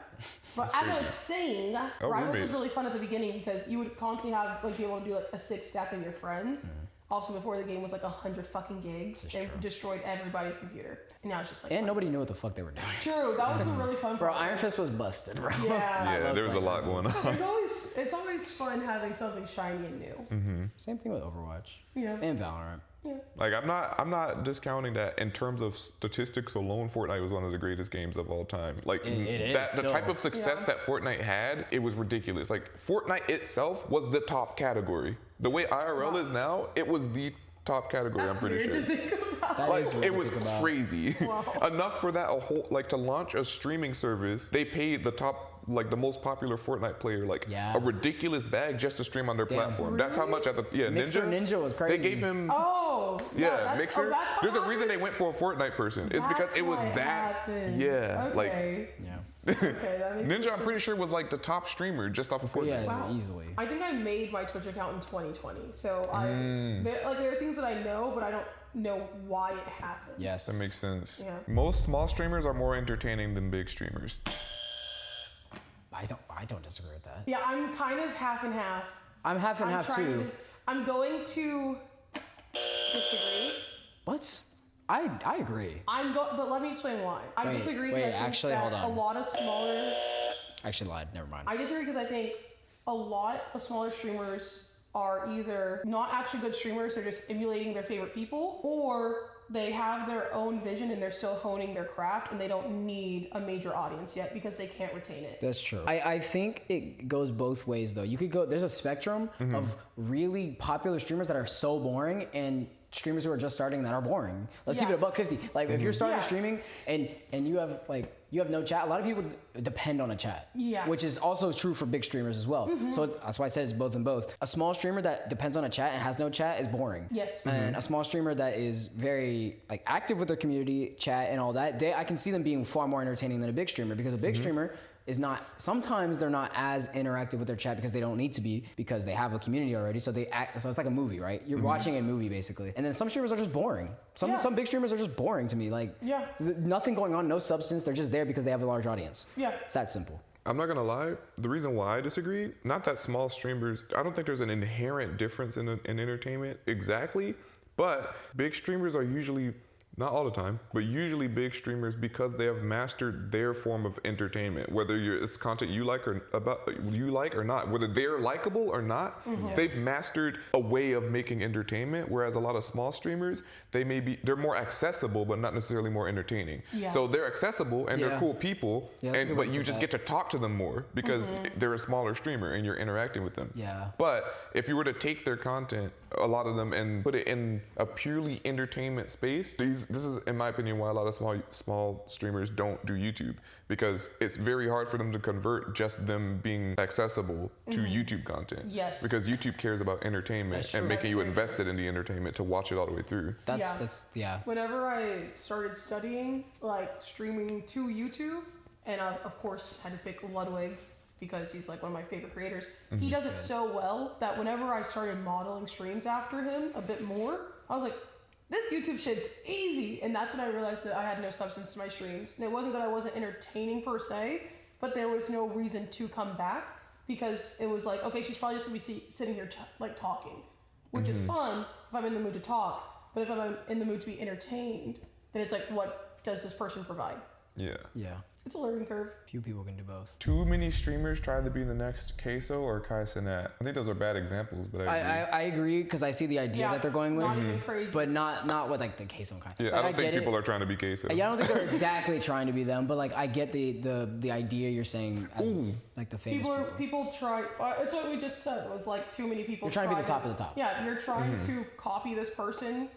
But as I was saying, Rivals was roommates. really fun at the beginning because you would constantly have like be able to do like a 6 stack of your friends. Also, before the game was like 100 fucking gigs This is and true. destroyed everybody's computer. And now it's just like. And fun. nobody knew what the fuck they were doing. True, that was a really fun. Bro, part. Iron Fist was busted, bro. Yeah. Yeah, there was a lot going on. It's always fun having something shiny and new. Same thing with Overwatch Yeah. and Valorant. Yeah. Like I'm not discounting that in terms of statistics alone. Fortnite was one of the greatest games of all time. Like It is that, the still. type of success Yeah. that Fortnite had, it was ridiculous. Like Fortnite itself was the top category. The way IRL is now, it was the top category. That's I'm pretty weird sure. to think about. That Like is weird it to was think about. crazy. Enough for that a whole like to launch a streaming service. They paid the top like the most popular Fortnite player like Yeah. a ridiculous bag just to stream on their platform. That's how much at the Mixer Ninja was crazy. They gave him Oh. yeah, that's- Mixer. oh, that's There's a what reason they happened? went for a Fortnite person. It's because That's it was why that. happened. Yeah, like Okay. Yeah. Okay, that makes Ninja. I'm sense. pretty sure was like the top streamer just off of Fortnite. Yeah, Wow. easily. I think I made my Twitch account in 2020, so Mm. there are things that I know, but I don't know why it happened. Yes. That makes sense. Yeah. Most small streamers are more entertaining than big streamers. I don't disagree with that. Yeah, I'm kind of half and half. I'm half and half too. I'm going to disagree. What? I agree. But let me explain why. I Wait, disagree. wait, because I think actually, that hold on. A lot of smaller. I actually lied. Never mind. I disagree because I think a lot of smaller streamers are either not actually good streamers, they're just emulating their favorite people, or they have their own vision and they're still honing their craft and they don't need a major audience yet because they can't retain it. That's true. I think it goes both ways though. You could go, there's a spectrum of really popular streamers that are so boring and streamers who are just starting that are boring. Let's keep Yeah. it $1.50. Like if you're starting Yeah. streaming and you have no chat, a lot of people depend on a chat. Yeah. Which is also true for big streamers as well. So that's why I said it's both and both. A small streamer that depends on a chat and has no chat is boring. Yes. And a small streamer that is very like active with their community, chat and all that, I can see them being far more entertaining than a big streamer because a big streamer is not, sometimes they're not as interactive with their chat because they don't need to be because they have a community already. So they act, so it's like a movie, right? You're watching a movie basically. And then some streamers are just boring. Yeah. Some big streamers are just boring to me. Like Yeah. nothing going on, no substance. They're just there because they have a large audience. Yeah. It's that simple. I'm not gonna lie. The reason why I disagree, not that small streamers, I don't think there's an inherent difference in entertainment exactly, but big streamers are usually, not all the time, but usually big streamers because they have mastered their form of entertainment. Whether it's content you like or not, whether they're likable or not, they've mastered a way of making entertainment. Whereas a lot of small streamers, they're more accessible, but not necessarily more entertaining. Yeah. So they're accessible and they're Yeah. cool people, Yeah, that's a good way but to you put just that. get to talk to them more because they're a smaller streamer and you're interacting with them. Yeah. But if you were to take their content, a lot of them, and put it in a purely entertainment space, this is, in my opinion, why a lot of small streamers don't do YouTube, because it's very hard for them to convert just them being accessible to YouTube content. Yes. Because YouTube cares about entertainment That's and true. making you That's very invested in the entertainment to watch it all the way through. That's yeah. Whenever I started studying, like streaming to YouTube, and I, of course, had to pick Ludwig because he's like one of my favorite creators. He does it so well that whenever I started modeling streams after him a bit more, I was like, this YouTube shit's easy. And that's when I realized that I had no substance to my streams. And it wasn't that I wasn't entertaining per se, but there was no reason to come back because it was like, okay, she's probably just gonna be sitting here like talking, which is fun if I'm in the mood to talk. But if I'm in the mood to be entertained, then it's like, what does this person provide? Yeah. Yeah. It's a learning curve. Few people can do both. Too many streamers try to be the next Caseoh or Kaicenat. I think those are bad examples, but I agree because I see the idea that they're going with, not even crazy. but not with like the Caseoh kind. Yeah, Like, I don't think people are trying to be Caseoh. Yeah, I don't think they're exactly trying to be them, but like I get the idea you're saying as like the famous People try. It's what we just said. It was like too many people. You're trying to be the top of the top. Yeah, you're trying to copy this person,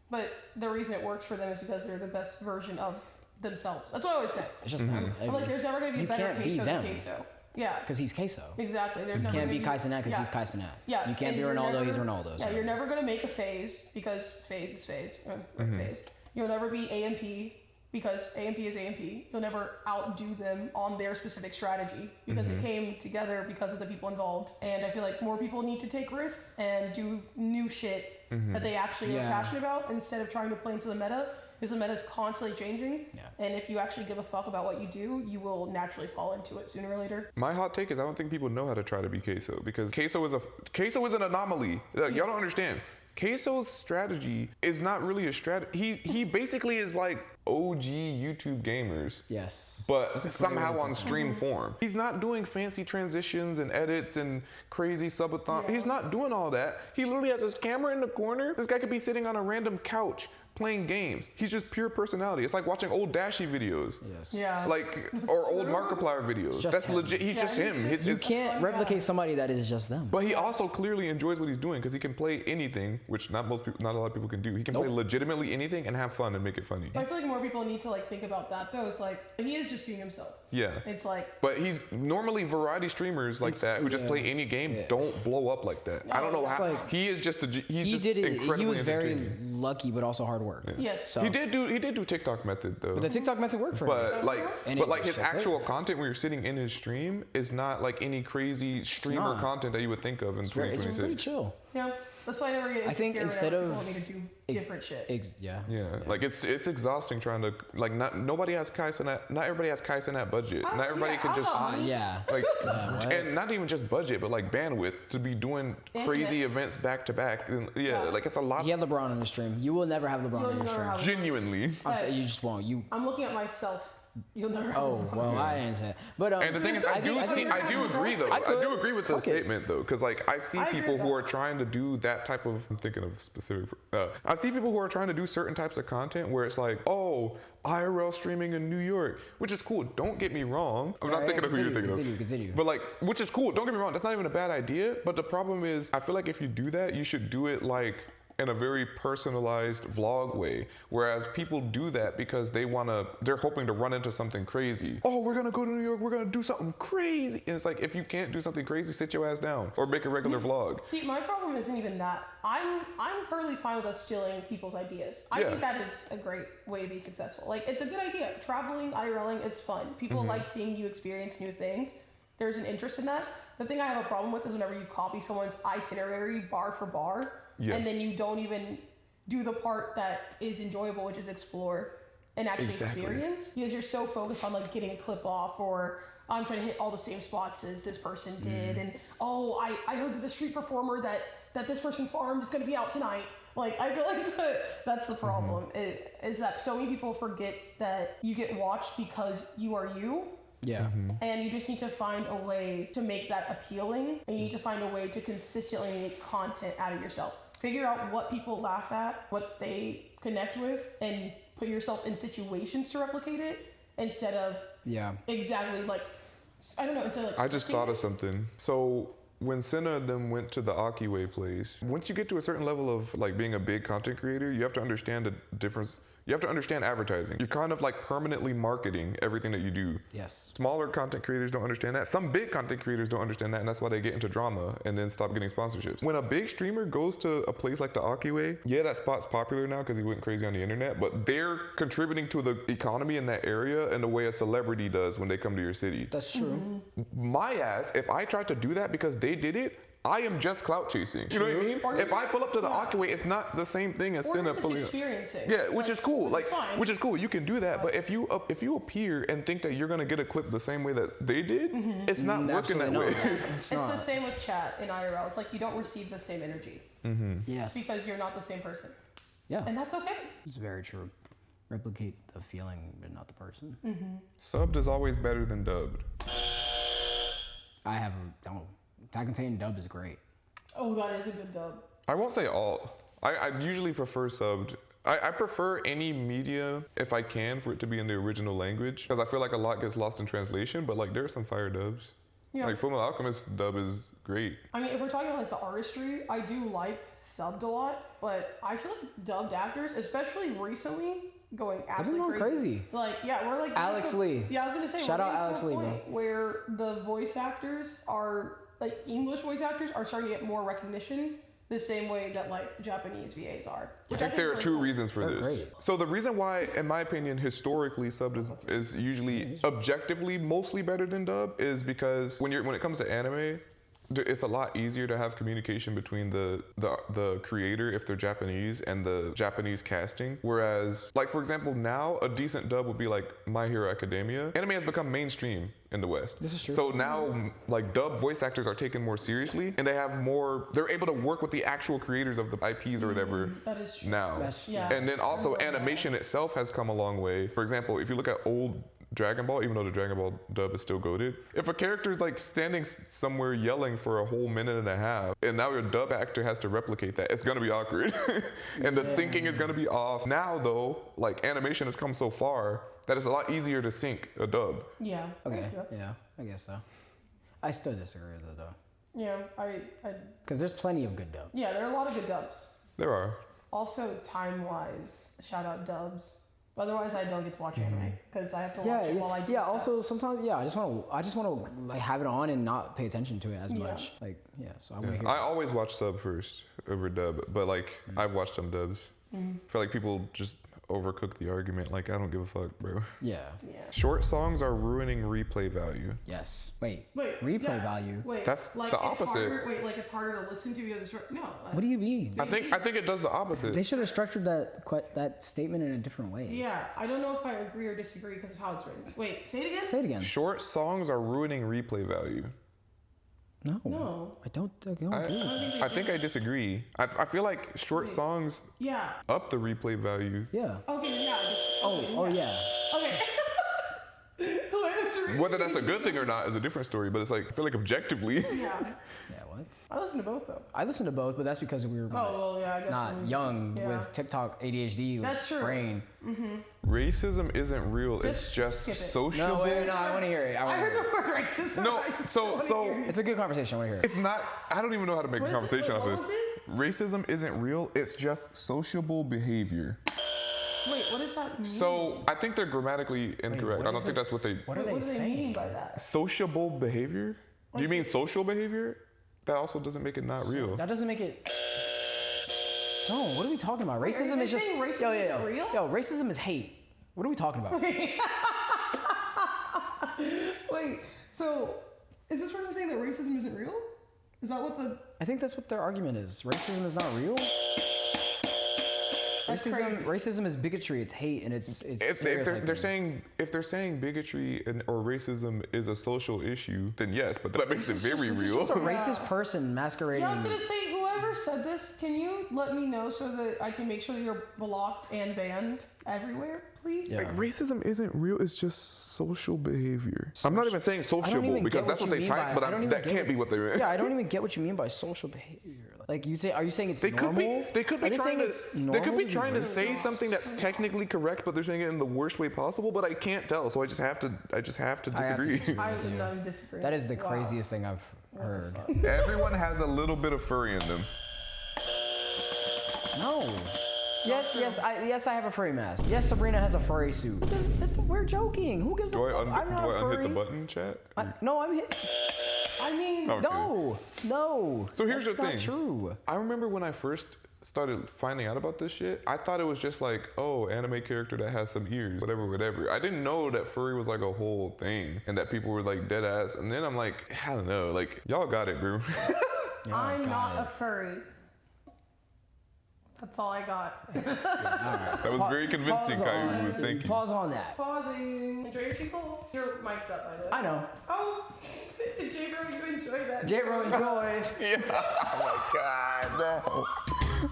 but the reason it works for them is because they're the best version of themselves. That's what I always say. It's just them. I'm like, there's never going to be a better Caseoh than Caseoh. Yeah. Because he's Caseoh. Exactly. There's You never can't be gonna Kaicenat because he's Kaicenat. Yeah. You can't be Ronaldo, he's Ronaldo. Yeah, So. you're never going to make a phase because phase is phase. Phase. You'll never be AMP because AMP is AMP. You'll never outdo them on their specific strategy because it came together because of the people involved. And I feel like more people need to take risks and do new shit that they actually are passionate about instead of trying to play into the meta. Because the meta is constantly changing, and if you actually give a fuck about what you do, you will naturally fall into it sooner or later. My hot take is I don't think people know how to try to be Caseoh because Caseoh is an anomaly. Like, y'all don't understand. Caseoh's strategy is not really a strategy. He basically is like OG YouTube gamers. Yes. But somehow on stream form. He's not doing fancy transitions and edits and crazy subathon. He's not doing all that. He literally has his camera in the corner. This guy could be sitting on a random couch playing games. He's just pure personality. It's like watching old Dashy videos. Yes. Yeah. Like, or old Markiplier videos. That's him. legit. He's just him. You can't replicate somebody that is just them. But he also clearly enjoys what he's doing because he can play anything, which not a lot of people can do. He can play legitimately anything and have fun and make it funny. I feel like more people need to like think about that though. It's like he is just being himself. Yeah. It's like. But he's normally variety streamers like that who just play any game don't blow up like that. I don't know how. Like, he is just he just did it. incredibly He was very entertaining. lucky, but also hard work. Yes. So He did do TikTok method though. but the TikTok method worked for him. But like his actual content when you're sitting in his stream is not like any crazy streamer content that you would think of in 2026. It's pretty chill. Yeah. That's why I never get. I think instead of people need to do different shit. Yeah, like it's exhausting trying to like not everybody has Kaicenat budget. Not everybody can just like and not even just budget, but like bandwidth to be doing crazy events back to back. Like it's a lot. He had LeBron on the stream. You will never have LeBron on your stream. Genuinely, I'm saying you just won't. I'm looking at myself. You'll never have well, I didn't say it. But and the thing is, I do agree though. I do agree with the statement though, because like I see people who are trying to do that type of. I'm thinking of specific. I see people who are trying to do certain types of content where it's like, oh, IRL streaming in New York, which is cool. Don't get me wrong. I'm not thinking of who you're thinking of. Continue. But like, which is cool. Don't get me wrong. That's not even a bad idea. But the problem is, I feel like if you do that, you should do it like in a very personalized vlog way. Whereas people do that because they're hoping to run into something crazy. Oh, we're gonna go to New York, we're gonna do something crazy. And it's like, if you can't do something crazy, sit your ass down or make a regular vlog. See, my problem isn't even that. I'm totally fine with us stealing people's ideas. I think that is a great way to be successful. Like, it's a good idea. Traveling, IRLing, it's fun. People like seeing you experience new things. There's an interest in that. The thing I have a problem with is whenever you copy someone's itinerary bar for bar, and then you don't even do the part that is enjoyable, which is explore and actually experience, because you're so focused on like getting a clip off, or I'm trying to hit all the same spots as this person did, and I heard that the street performer that this person farmed is going to be out tonight. Like, I feel like that's the problem, is that so many people forget that you get watched because you are you. Yeah. And you just need to find a way to make that appealing, and you need to find a way to consistently make content out of yourself. Figure out what people laugh at, what they connect with, and put yourself in situations to replicate it instead of exactly like, I don't know, instead of like, I just thought of something. So when Senna and them went to the Akiway place, once you get to a certain level of like being a big content creator, you have to understand the difference. You have to understand advertising. You're kind of like permanently marketing everything that you do. Yes. Smaller content creators don't understand that. Some big content creators don't understand that, and that's why they get into drama and then stop getting sponsorships. When a big streamer goes to a place like the Akiway, that spot's popular now because he went crazy on the internet, but they're contributing to the economy in that area in the way a celebrity does when they come to your city. That's true. My ass, if I tried to do that because they did it, I am just clout chasing. You know what I mean? If I pull up to the Akiway, it's not the same thing as Senna pulling up. Experiencing. Yeah, which is cool. Which is cool. You can do that. But if you appear and think that you're gonna get a clip the same way that they did, it's not working that way. It's the same with chat in IRL. It's like you don't receive the same energy. Yes. Because you're not the same person. Yeah. And that's okay. It's very true. replicate the feeling, but not the person. Subbed is always better than dubbed. Attack on Titan dub is great. Oh, that is a good dub. I won't say all. I usually prefer subbed. I prefer any media, if I can, for it to be in the original language. Because I feel like a lot gets lost in translation, but like there are some fire dubs. Yeah. Like Fullmetal Alchemist dub is great. I mean, if we're talking like the artistry, I do like subbed a lot, but I feel like dubbed actors, especially recently, going absolutely crazy. Like, yeah, we're like Alex Lee. Yeah, I was gonna say, shout out Alex Lee, bro. Where the voice actors are like English voice actors are starting to get more recognition the same way that like Japanese VAs are. I think there are two reasons for They're this. great. So the reason why, in my opinion, historically subbed is usually objectively mostly better than dub is because when it comes to anime, it's a lot easier to have communication between the creator if they're Japanese and the Japanese casting. Whereas, like for example, now a decent dub would be like My Hero Academia. Anime has become mainstream in the West. This is true. So now, like dub voice actors are taken more seriously, and they're able to work with the actual creators of the IPs or whatever. That is true. Now. Yeah. And then also animation itself has come a long way. For example, if you look at old Dragon Ball, even though the Dragon Ball dub is still goated, if a character's like standing somewhere yelling for a whole minute and a half, and now your dub actor has to replicate that, it's gonna be awkward. And the thinking is gonna be off. Now though, like animation has come so far that it's a lot easier to sync a dub. Yeah. Okay, yeah, I guess so. I still disagree with it though. Yeah, I Because there's plenty of good dubs. yeah, there are a lot of good dubs. There are. Also, time-wise, shout out dubs. Otherwise, I don't get to watch anime because I have to watch it while I do stuff. Also, sometimes, I just want to like have it on and not pay attention to it as much. Like, so I want to hear. I always watch sub first over dub, but like I've watched some dubs. I feel like people just overcook the argument. Like I don't give a fuck, bro. Yeah. Short songs are ruining replay value. Yes. Wait. Replay value. Wait. That's like, the it's opposite. Harder, like it's harder to listen to because it's short. No. What do you mean? I think it does the opposite. They should have structured that statement in a different way. Yeah, I don't know if I agree or disagree because of how it's written. Wait, say it again. Say it again. Short songs are ruining replay value. No. I don't agree with that. I think I disagree. I feel like short songs up the replay value. Yeah. Okay, yeah. Yeah. Okay. Whether that's a good thing or not is a different story, but it's like, I feel like objectively. Yeah. Yeah, what? I listen to both though. I listen to both, but that's because we were I guess not young with TikTok ADHD That's true. brain. Racism isn't real. It's just skip it. sociable. No, wait, no, I want to hear it. I heard the word racism. No, I just so wanna hear it. It's a good conversation. I want to hear it. it's not. I don't even know how to make a What is it? conversation off What this. was it? Racism isn't real. It's just sociable behavior. Wait, what does that mean? So I think they're grammatically incorrect. I don't think that's what they. What are what they do they saying? mean by that? Sociable behavior? Do you mean social behavior? That also doesn't make it not real. That doesn't make it. No, what are we talking about? Racism they is just. saying racism is real? Yo, racism is hate. What are we talking about? Wait, so is this person saying that racism isn't real? Is that what the? I think that's what their argument is. Racism is not real. That's crazy. Racism is bigotry. It's hate, and it's. If they're saying bigotry or racism is a social issue, then yes, but that makes it very It's real. just a racist person masquerading. Yeah, I was gonna say, whoever said this, can you let me know so that I can make sure that you're blocked and banned everywhere, please? Yeah. Like, racism isn't real. It's just social behavior. I'm not even saying sociable even because get that's what what you they mean type, by- but I don't even that get can't what- be what they meant. Yeah, I don't even get what you mean by social behavior. Like are you saying it's They could be. normal? They could be Are trying saying to. it's They normal could be be trying to racist? say something that's technically correct, but they're saying it in the worst way possible. But I can't tell, so I just have to. I just have to disagree. I do not disagree. That is the Wow. craziest thing I've heard. Everyone has a little bit of furry in them. No. Yes, I have a furry mask. Yes, Sabrina has a furry suit. We're joking. Who gives Do a I fuck? I'm not a unhit furry. the button, chat? No, I'm hit. I mean, Okay. No. So here's that's the thing. not true. I remember when I first started finding out about this shit, I thought it was just like, oh, anime character that has some ears, whatever. I didn't know that furry was like a whole thing and that people were like dead ass. And then I'm like, I don't know, like y'all got it, bro. I'm not a furry. That's all I got. That was very convincing, Caiuwus. Thank you. Pause on that. Pausing. Enjoy your people. You're mic'd up, by the way. I know. Oh, did J-Bro, you enjoy that? J-Bro, enjoy. Yeah. Oh my God,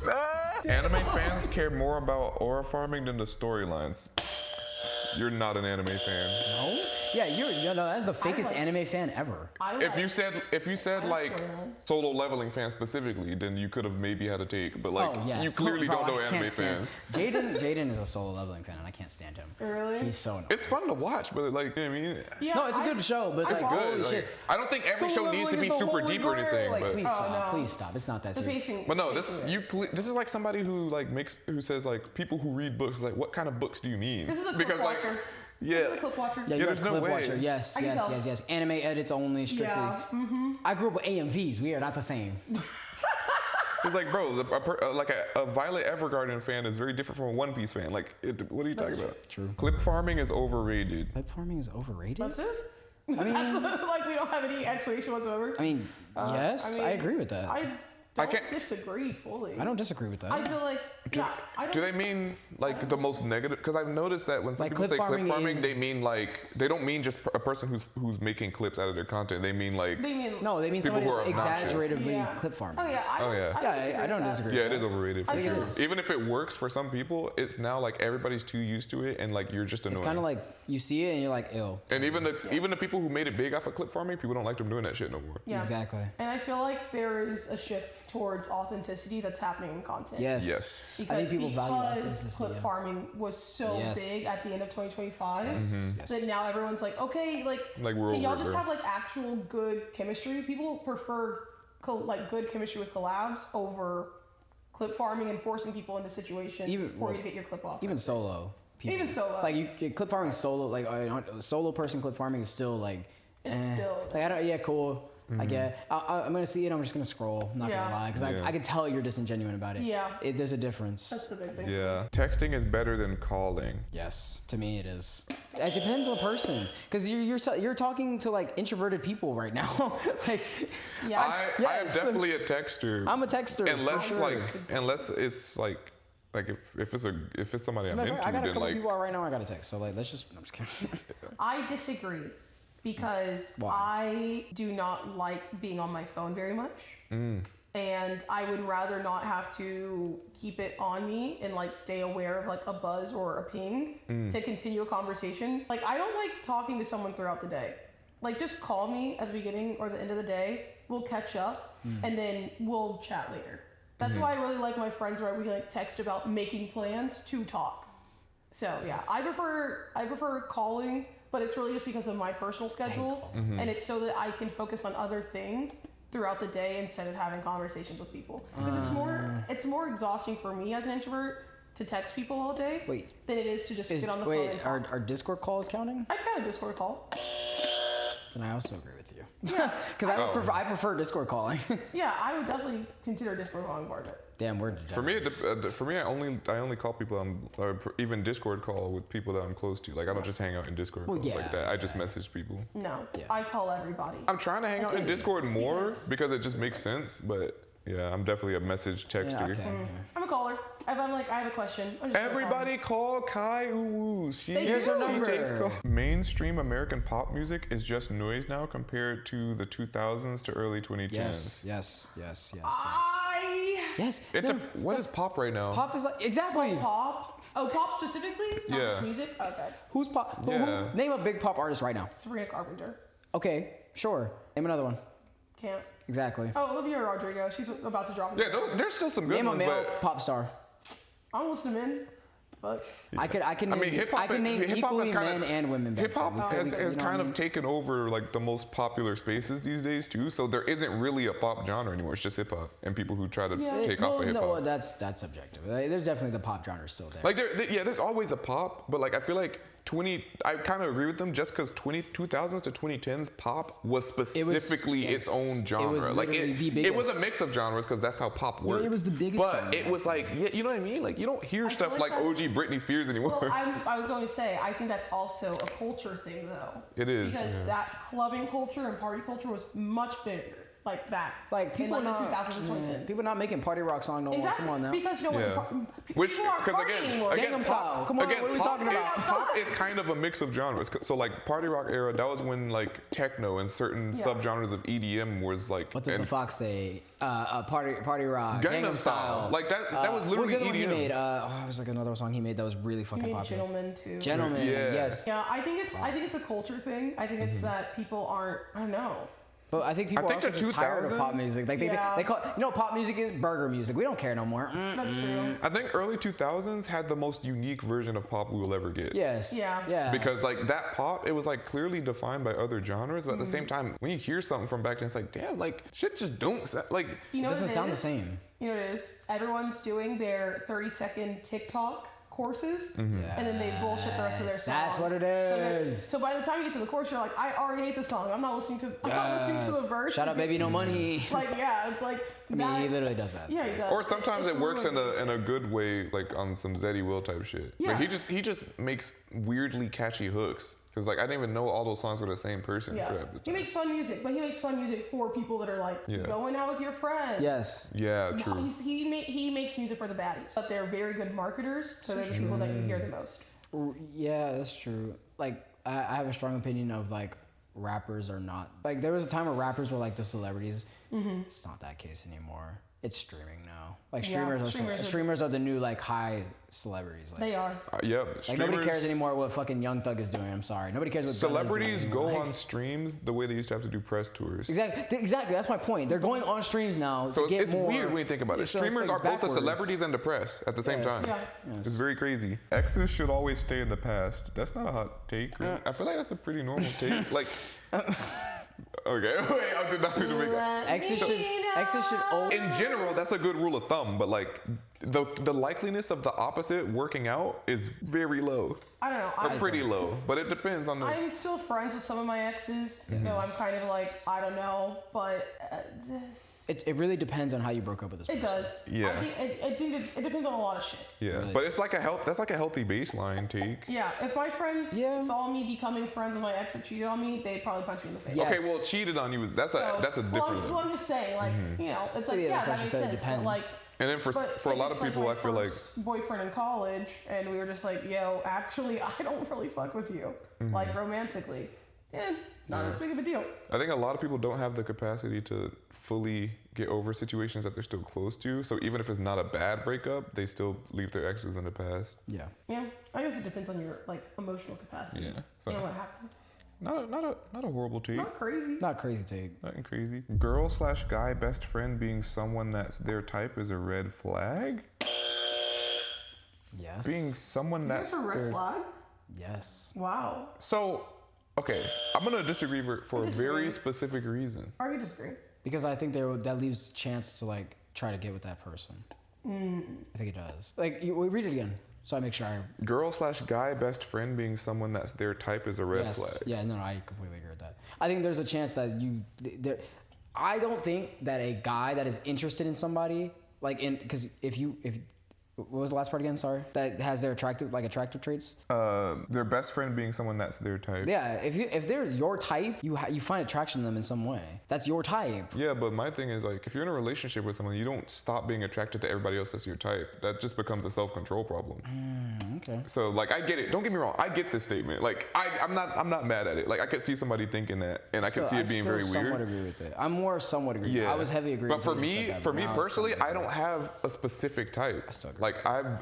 no. Anime fans care more about aura farming than the storylines. You're not an anime fan. No? Yeah, that's the fakest anime fan ever. If you said like solo leveling fan specifically, then you could have maybe had a take. But like you clearly don't know anime fans. Jaden is a solo leveling fan, and I can't stand him. Really? He's so annoying. It's fun to watch, but like I mean, Yeah, no, it's a good show, but it's like, good. holy Like, shit. I don't think every Solo show needs to be leveling is the super holy deep or grail. anything. Like, But please Oh, stop, no. please stop. It's not that The serious. pacing. But no, this is like somebody who like who says like people who read books, like what kind of books do you mean? This is a because clip like watcher. yeah, This is a clip watcher. Yeah, you're there's a no clip way. watcher. Yes, I can tell. yes. Anime edits only, strictly. Yeah. I grew up with AMVs. We are not the same. it's like bro, a Violet Evergarden fan is very different from a One Piece fan. Like what are you talking about? True. Clip farming is overrated. Clip farming is overrated? That's it? I mean, That's like we don't have any explanation whatsoever. yes, I agree with that. I can't- disagree fully. I don't disagree with that. I feel like, I don't Do they mean like the most negative? Because I've noticed that when some Like, people say clip clip farming farming, they is- mean like they don't mean just a person who's making clips out of their content. They mean like They mean, No, they mean People somebody who that's are obnoxious. exaggeratively Yeah. clip farming. oh yeah, Oh, yeah. Yeah, I don't disagree. yeah, with it is that. overrated for I think sure. it is. Even if it works for some people, it's now like everybody's too used to it, and like you're just annoying. It's kind of like you see it and you're like, ew. and even the people who made it big off of clip farming, people don't like them doing that shit no more. Yeah. Exactly. And I feel like there is a shift towards authenticity that's happening in content. Yes. Yes. I think people value because authenticity. clip Yeah. farming was so Yes. big at the end of 2025 Yes. that now everyone's like, okay, like Like, we're can y'all over it, just bro. have like actual good chemistry? People prefer like good chemistry with collabs over clip farming and forcing people into situations for you to get your clip off. Even solo. People. Even solo. Like you clip farming solo, like solo person clip farming is still like, It's still- like I don't. Yeah, cool. I get it. I'm gonna see it. I'm just gonna scroll. I'm not Yeah. gonna lie, because Yeah. I can tell you're disingenuine about it. Yeah. There's a difference. That's the big thing. Yeah. Texting is better than calling. Yes, to me it is. It depends on the person, because you're talking to like introverted people right now. Like, Yeah. I am Yes. definitely a texter. I'm a texter. unless for sure. unless it's like if it's somebody I'm into, I got a then couple like people out right now. I got a text. So like, I'm just kidding. I disagree because Why? I do not like being on my phone very much. And I would rather not have to keep it on me and like stay aware of like a buzz or a ping to continue a conversation. Like I don't like talking to someone throughout the day. Like just call me at the beginning or the end of the day. We'll catch up and then we'll chat later. That's why I really like my friends where we like text about making plans to talk. So yeah, I prefer calling, but it's really just because of my personal schedule, and it's so that I can focus on other things throughout the day instead of having conversations with people. Because it's more exhausting for me as an introvert to text people all day than it is to just get on the phone and talk. Are Discord calls counting? I've got a Discord call. Then I also agree with you. Because I prefer Discord calling. Yeah, I would definitely consider Discord calling part of it. Damn, we're for me, I only call people or even Discord call with people that I'm close to. Like I don't just hang out in Discord calls like that. I just message people. No, I call everybody. I'm trying to hang out in Discord more because it just makes sense. But yeah, I'm definitely a message texter. Yeah, okay. I'm a caller. If I'm like, I have a question. I'm just gonna Everybody call Caiuwus. Here's her number. Takes call. Mainstream American pop music is just noise now compared to the 2000s to early 2010s. Yes. What is pop right now? Pop is like exactly. Pop? Oh, pop specifically? Not Yeah. just music? Okay. Who's pop? Yeah. Who, name a big pop artist right now. Sabrina Carpenter. Okay, sure. Name another one. Can't. Exactly. Oh, Olivia Rodrigo. She's about to drop. Yeah, there's still some good Name a ones, male but pop star. I'm listening in. But I mean, hip hop. I can name equally men and women. Hip hop has you know kind what I of taken over like the most popular spaces these days too. So there isn't really a pop genre anymore. It's just hip hop and people who try to take off of hip hop. No, that's subjective. Like, there's definitely the pop genre still there. Like there's always a pop, but like I feel like I kind of agree with them just because 2000s to 2010s pop was specifically its own genre. It was like literally the it was a biggest. mix of genres because that's how pop works. it was the biggest But genre. it was like, you know what I mean? Like you don't hear stuff feel like like OG Britney Spears anymore. well, I was going to say, I think that's also a culture thing though. It is, Because yeah. that clubbing culture and party culture was much bigger. like that. Like people in like the not, 2000s and 2010s. yeah, people not making party rock song no more. Exactly. Come on now. Because no Yeah. one, Which, people aren't because partying anymore. Gangnam Style. Come on, what are we talking about? Pop is kind of a mix of genres. So like party rock era, that was when like techno and certain subgenres of EDM was like. What does the Fox say? Party rock. Gangnam Style. Like that was literally what was the other one he EDM. made? It was like another song he made that was really fucking You mean popular. Gentlemen too. Gentlemen, Yeah. yes. Yeah, I think it's a culture thing. I think it's that people aren't. I don't know. But I think people are think also the just tired of pop 2000s music. Like they call, pop music is burger music. We don't care no more. That's true. I think early 2000s had the most unique version of pop we will ever get. Yes. Yeah. Because like that pop, it was like clearly defined by other genres, but at the same time, when you hear something from back then, it's like, damn, like shit just don't like. You know It doesn't what it sound the is? same. You know what it is? Everyone's doing their 30-second TikTok courses, and then they bullshit the rest of their song. That's what it is. So by the time you get to the chorus, you're like, I already hate the song. I'm not listening to the verse. Shut up, baby, no money. Like, yeah, it's like. I mean, he literally does that. Yeah, so. he does. Or sometimes It's it works in really- a good way, like on some Zeddy Will type shit. Yeah. But he just makes weirdly catchy hooks. Cause like I didn't even know all those songs were the same person Yeah. for half the He time. makes fun music, but he makes fun music for people that are like going out with your friends. Yes. Yeah, true. He makes music for the baddies, but they're very good marketers, so they're the people that you hear the most. Yeah, that's true. Like, I have a strong opinion of like rappers are not like there was a time where rappers were like the celebrities. It's not that case anymore. It's streaming now. Like streamers are the new like high celebrities. Like, They are. Yep. like nobody cares anymore what fucking Young Thug is doing. I'm sorry, nobody cares what Gunna is doing Celebrities anymore. go Like, on streams the way they used to have to do press tours. Exactly. That's my point. They're going on streams now. So to get it's more, weird when you think about it. So Streamers it's are both backwards. the celebrities and the press at the same Yes. time. Yeah. It's very crazy. Exes should always stay in the past. That's not a hot take. Right? I feel like that's a pretty normal take. Like, okay, wait, I did not mean to make that. Exes should always. In general, that's a good rule of thumb, but like the likeliness of the opposite working out is very low. I don't know. Or pretty low, but it depends on the. I'm still friends with some of my exes, so I'm kind of like, I don't know, but It really depends on how you broke up with this person. it does. Yeah. I think it depends on a lot of shit. Yeah, Really. but it's like that's like a healthy baseline take. Yeah, if my friends Yeah. saw me becoming friends with my ex that cheated on me, they'd probably punch me in the face. Yeah. Okay, Yes. well, cheated on you. That's a different. Well, I'm just saying, like, you know, it's like, Yeah, yeah, that's what that she makes said, it sense. depends. But like, And then for a lot of it's people, my I feel like first boyfriend in college, and we were just like, yo, actually, I don't really fuck with you, like romantically. Not as big of a deal. I think a lot of people don't have the capacity to fully get over situations that they're still close to. So even if it's not a bad breakup, they still leave their exes in the past. Yeah. Yeah, I guess it depends on your like emotional capacity. Yeah, You know what happened? Not a horrible take. Not crazy. Not crazy take. Nothing crazy. Girl/guy best friend being someone that's their type is a red flag. Yes. Being someone that's That's a red their flag. Yes. Wow. so. Okay, I'm gonna disagree for a very specific reason. Are you disagree? Because I think that leaves chance to like try to get with that person. I think it does. Like we read it again, so I make sure I. Girl/guy best friend being someone that's their type is a red flag. Yeah. No. I completely agree with that. I think there's a chance that I don't think that a guy that is interested in somebody because if what was the last part again? Sorry. That has their attractive traits. Their best friend being someone that's their type. Yeah. If they're your type, you find attraction to them in some way. That's your type. Yeah, but my thing is like, if you're in a relationship with someone, you don't stop being attracted to everybody else that's your type. That just becomes a self-control problem. Okay. So like, I get it. Don't get me wrong. I get this statement. Like, I'm not mad at it. Like, I could see somebody thinking that, and I could see it being very weird. I somewhat agree with it. I'm more somewhat agree. Yeah. I was heavy agreeing. But for me personally, I don't have a specific type. I still agree. Like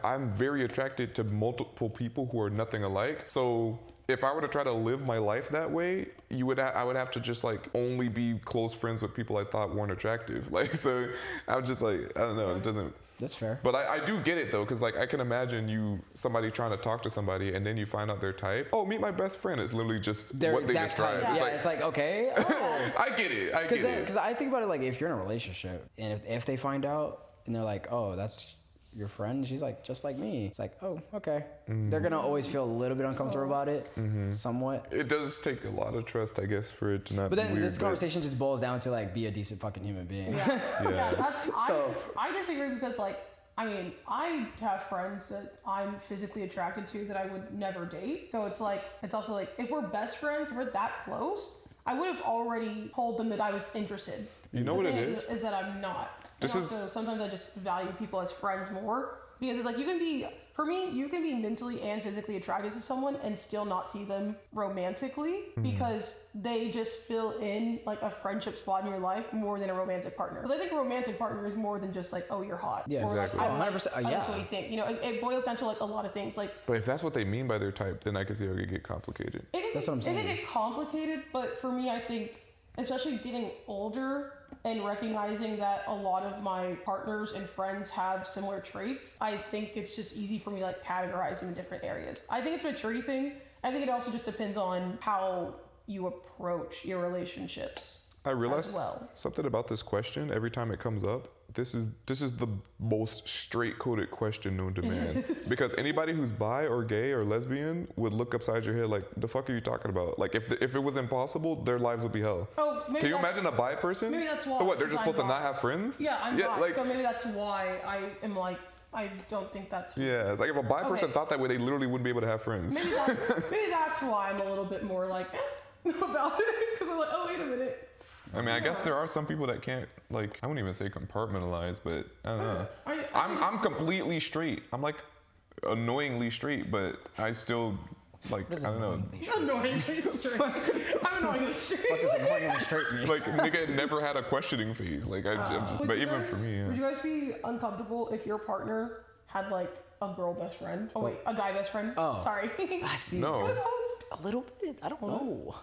I'm very attracted to multiple people who are nothing alike. So if I were to try to live my life that way, I would have to just like only be close friends with people I thought weren't attractive. Like, so I was just like, I don't know, it doesn't. That's fair. But I do get it though, because like I can imagine somebody trying to talk to somebody and then you find out their type. Oh, meet my best friend. It's literally just Their what they exact describe. type. It's Yeah, like, it's like okay. Oh. I get it. I get it. Because I think about it like if you're in a relationship and if they find out and they're like, oh, that's your friend, she's like just like me. It's like, oh, okay. They're gonna always feel a little bit uncomfortable about it, somewhat. It does take a lot of trust, I guess, for it to not But be then weird. this conversation just boils down to like be a decent fucking human being. Yeah. So- I disagree because like, I mean, I have friends that I'm physically attracted to that I would never date. So it's like, it's also like, if we're best friends, we're that close. I would have already told them that I was interested. You know The what it thing is? Is that I'm not. This And is- also, sometimes I just value people as friends more because it's like for me, you can be mentally and physically attracted to someone and still not see them romantically because they just fill in like a friendship spot in your life more than a romantic partner. Because I think a romantic partner is more than just like, oh, you're hot. Yeah, Or, like, exactly. I like 100%, other yeah. cool thing. You know, it boils down to like a lot of things. Like But if that's what they mean by their type, then I can see how it could get complicated. That's what I'm saying. It can get complicated, but for me, I think, especially getting older and recognizing that a lot of my partners and friends have similar traits, I think it's just easy for me to like categorize them in different areas. I think it's a maturity thing. I think it also just depends on how you approach your relationships. I realize well. something about this question every time it comes up. This is the most straight-coded question known to man. Because anybody who's bi or gay or lesbian would look upside your head like, the fuck are you talking about? Like, if it was impossible, their lives would be hell. Oh, maybe Can you imagine a bi person? maybe that's why. So what, they're just I'm supposed to bi. not have friends? Yeah, I'm bi, like, so maybe that's why I am like, I don't think that's yeah, it's like if a bi person Okay. thought that way, they literally wouldn't be able to have friends. maybe that's why I'm a little bit more like about it because I'm like, oh wait a minute. I mean, I guess there are some people that can't, like, I wouldn't even say compartmentalize, but I don't know. I'm completely straight. I'm like annoyingly straight, but I still, like, I don't know. Annoyingly straight. I'm annoyingly straight. What does annoyingly straight mean? Like, nigga never had a questioning phase. Like, I'm just, but even for me, Would yeah. you guys be uncomfortable if your partner had like a girl best friend? Oh wait, a guy best friend. Oh. Sorry. I see. No. A little bit. I don't know.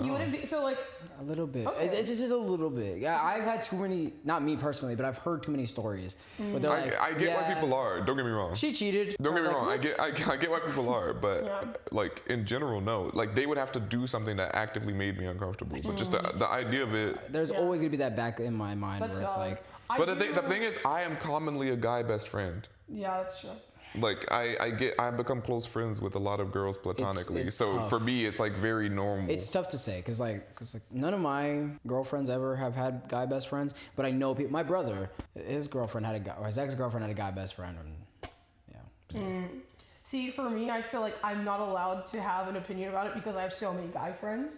You wouldn't be so like. A little bit. Okay. It's just a little bit. Yeah, I've had too many. Not me personally, but I've heard too many stories. But they're like, I get why yeah, people are. Don't get me wrong. She cheated. Don't get me was wrong. like, I get why people are, but Yeah. like in general, no. Like they would have to do something that actively made me uncomfortable. But just the idea of it. There's Yeah. always gonna be that back in my mind That's where it's valid. like, I But the do- thing is, I am commonly a guy best friend. Yeah, that's true. Like I become close friends with a lot of girls platonically. it's so tough. for me, it's like very normal. it's tough to say because like none of my girlfriends ever have had guy best friends, but I know people. My brother, his girlfriend had a guy, or his ex-girlfriend had a guy best friend, and yeah. See, for me, I feel like I'm not allowed to have an opinion about it because I have so many guy friends.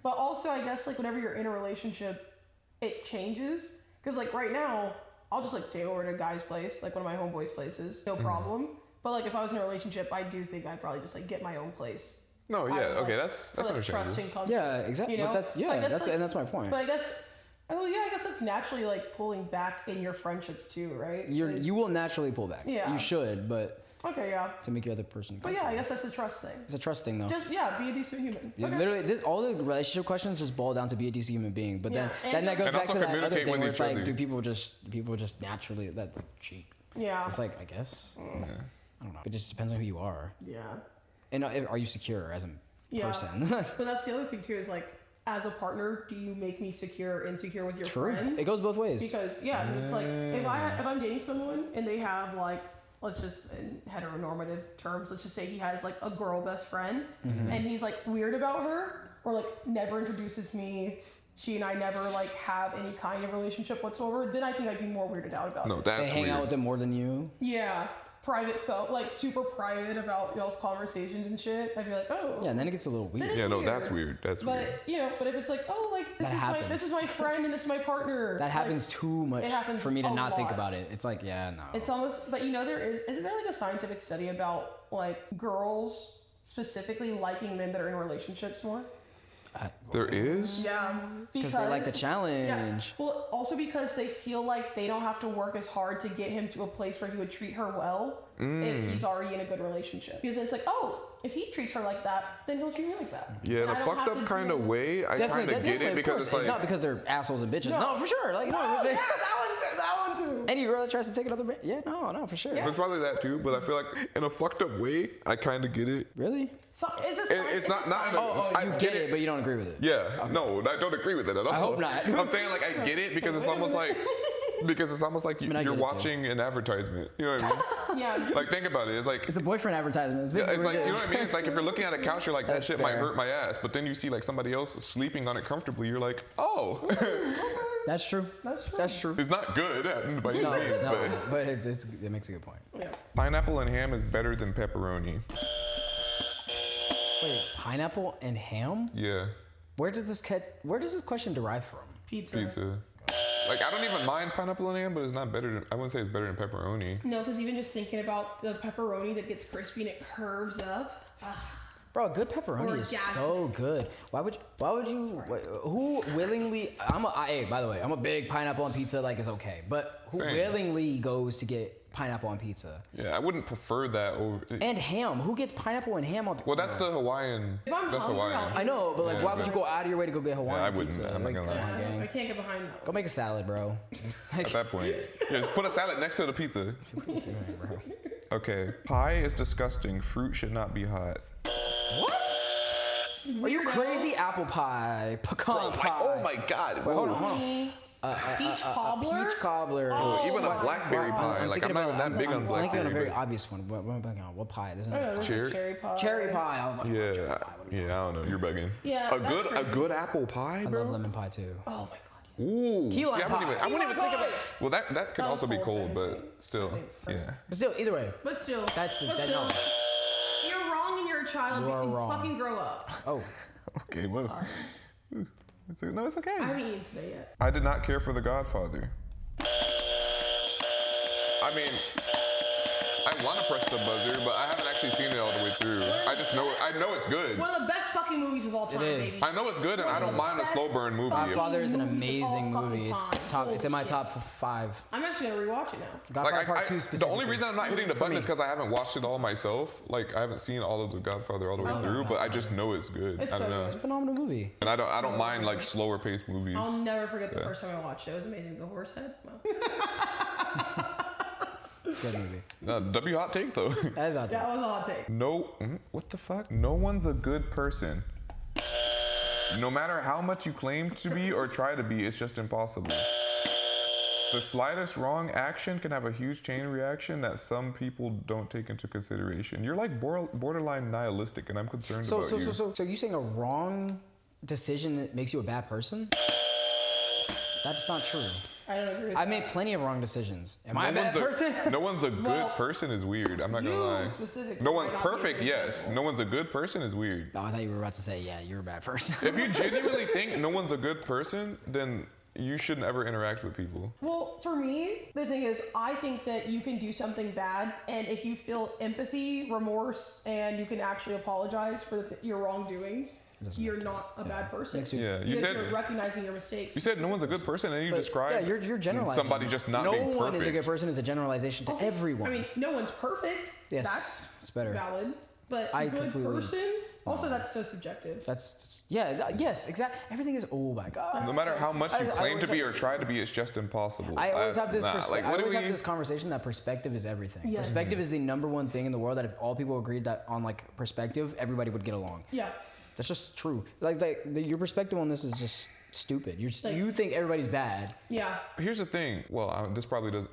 But also, I guess like whenever you're in a relationship, it changes. Because like right now, I'll just like stay over at a guy's place, like one of my homeboys' places, no problem. But like if I was in a relationship, I do think I'd probably just like get my own place. no, yeah, I would, okay, like, that's for, like, understandable. trusting company. Yeah, exactly. You know? But So I guess, that's like- and that's my point. But I guess, I guess that's naturally like pulling back in your friendships too, right? You will naturally pull back. Yeah. You should, but Okay, yeah. to make your other person But yeah, comfortable. I guess that's a trust thing. It's a trust thing though. Just be a decent human. Yeah, Okay. literally, all the relationship questions just boil down to be a decent human being. But Yeah, then that goes and back also to that other communicate thing with where it's each like, other. do people just naturally like cheat? Yeah. So it's like, I guess. I don't know. It just depends on who you are. Yeah. And are you secure as a Yeah. person? But that's the other thing too is like, as a partner, do you make me secure or insecure with your True. friend? It goes both ways. Because yeah, it's like if I'm dating someone and they have like, let's just in heteronormative terms, let's just say he has like a girl best friend and he's like weird about her or like never introduces me. She and I never like have any kind of relationship whatsoever. Then I think I'd be more weirded out about No, it. that's They hang weird. out with them more than you. Yeah. Private felt like super private about y'all's conversations and shit. I'd be like, oh. Yeah, and then it gets a little weird. Then Yeah, no, weird. that's weird. That's weird. But you know, but if it's like, oh, like That happens. this is my friend and this is my partner. That like, happens too much it happens for me to a not think lot. about it. It's like, yeah, no. It's almost, but you know, isn't there like a scientific study about like girls specifically liking men that are in relationships more? There is? Yeah, because they like the challenge. Yeah. Well, also because they feel like they don't have to work as hard to get him to a place where he would treat her well if he's already in a good relationship. Because it's like, oh, if he treats her like that, then he'll treat me like that. Yeah, in I a don't fucked have up to kind do- of way, I kind of get it of because course. it's like, not because they're assholes and bitches. No. No, for sure. Like, Oh, yeah, that one too. any girl that tries to take another man, yeah, no, for sure. Yeah. it's probably that too, but I feel like in a fucked up way, I kind of get it. Really? So, it's not in a- Oh, I you get get it. it, but you don't agree with it. Yeah, no, I don't agree with it at all. I hope not. I'm saying like I get it because it's almost like I you're get it too. watching an advertisement. You know what I mean? Yeah. Like think about it. It's like It's a boyfriend advertisement. It's basically it's what like it you is. know what I mean. It's like if you're looking at a couch, you're like that That's shit might fair. hurt my ass, but then you see like somebody else sleeping on it comfortably. You're like, oh, That's true. That's true. That's true. it's not good by any No, means, it's but not. But it makes a good point. Yeah. pineapple and ham is better than pepperoni. Wait, pineapple and ham? Yeah. Where does this question derive from? Pizza. Like, I don't even mind pineapple and ham, but it's not better than, I wouldn't say it's better than pepperoni. No, because even just thinking about the pepperoni that gets crispy and it curves up. Bro, good pepperoni is so good. Why would you, who willingly, by the way, I'm a big pineapple on pizza, like it's okay. But who willingly goes to get pineapple on pizza? Yeah, I wouldn't prefer that over. And ham, who gets pineapple and ham on pizza? Well, that's the Hawaiian, that's Hawaiian. I know, but like, why would you go out of your way to go get Hawaiian I wouldn't, pizza? I'm not gonna lie. I can't get behind that. Go make a salad, bro. At that point. Yeah, just put a salad next to the pizza. Okay, pie is disgusting. Fruit should not be hot. What? Are you crazy? Apple pie, pecan pie. Oh my God. Wait, hold on. Peach cobbler? Peach cobbler. Oh, even a blackberry pie. Like, I'm not even that big on I'm thinking blackberry. on a very obvious one. What pie? There's another pie. Cherry pie. Cherry pie. Yeah, I don't know. You're bugging. Yeah, a good apple pie, I bro. love lemon pie too. Oh my God. Ooh. Key lime pie. I wouldn't even think about. Well, that could also be cold, cold, but still, yeah. But still, either way. But still. No. You're wrong and you're a child. You are wrong. Fucking grow up. Oh. Okay, well. No, it's okay. I haven't eaten today yet. I did not care for The Godfather. I mean, I want to press the buzzer, but I haven't actually seen it all the way through. I know it's good. One of the best fucking movies of all time. It is. I know it's good, and I don't mind a slow burn movie. Godfather is an Movies of amazing all fucking movie. time. It's in my top 5. I'm actually gonna rewatch it now. Godfather Part 2 the specifically. only reason I'm not hitting the button is because I haven't watched it all myself. Like, I haven't seen all of The Godfather all the way through, but I just know it's good. It's I don't so know. good. It's a phenomenal movie. And I don't mind like slower paced movies. I'll never forget the first time I watched it. It was amazing. The horse head. Wow. Good movie. W hot take though. That is hot take. That was a hot take. What the fuck? No one's a good person. No matter how much you claim to be or try to be, it's just impossible. The slightest wrong action can have a huge chain reaction that some people don't take into consideration. You're like borderline nihilistic, and I'm concerned about you. So you saying a wrong decision makes you a bad person? That's not true. I don't agree with I that. made plenty of wrong decisions. Am I a bad person? No one's a good person is weird. I'm not gonna lie. specifically No one's might not be a perfect, good yes. person. No one's a good person is weird. Oh, I thought you were about to say, yeah, you're a bad person. If you genuinely think no one's a good person, then you shouldn't ever interact with people. Well, for me, the thing is, I think that you can do something bad, and if you feel empathy, remorse, and you can actually apologize for your wrongdoings, you're not a bad person. Yeah, you Because said you're recognizing your mistakes. you said no one's a good person, and you described you're generalizing. somebody just not no being perfect. one is a good person is a generalization to Also, everyone. I mean, no one's perfect. Yes, That's it's better. valid. But I good completely- person, also that's so subjective. Yes, exactly. Everything is, oh my God. No matter how much you I claim always to be have- or try to be, it's just impossible. I always have this Like, I what do always have we? this conversation that perspective is everything. Yes. Perspective is the #1 thing in the world that if all people agreed that on like perspective, everybody would get along. Yeah. That's just true. Your perspective on this is just stupid. You think everybody's bad. Yeah. Here's the thing. Well, this probably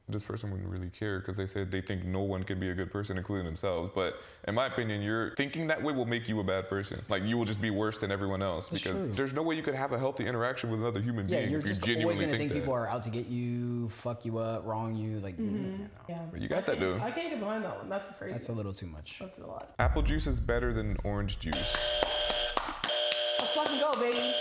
this person wouldn't really care because they said they think no one can be a good person, including themselves. But in my opinion, you're thinking that way will make you a bad person. Like, you will just be worse than everyone else because true. there's no way you could have a healthy interaction with another human Yeah, being you're if you just genuinely always gonna think think that. people are out to get you, fuck you up, wrong you. Like, Yeah. But you got that, dude. I can't get behind that one. That's crazy. that's a little too much. That's a lot. Apple juice is better than orange juice. Let's fucking go, baby.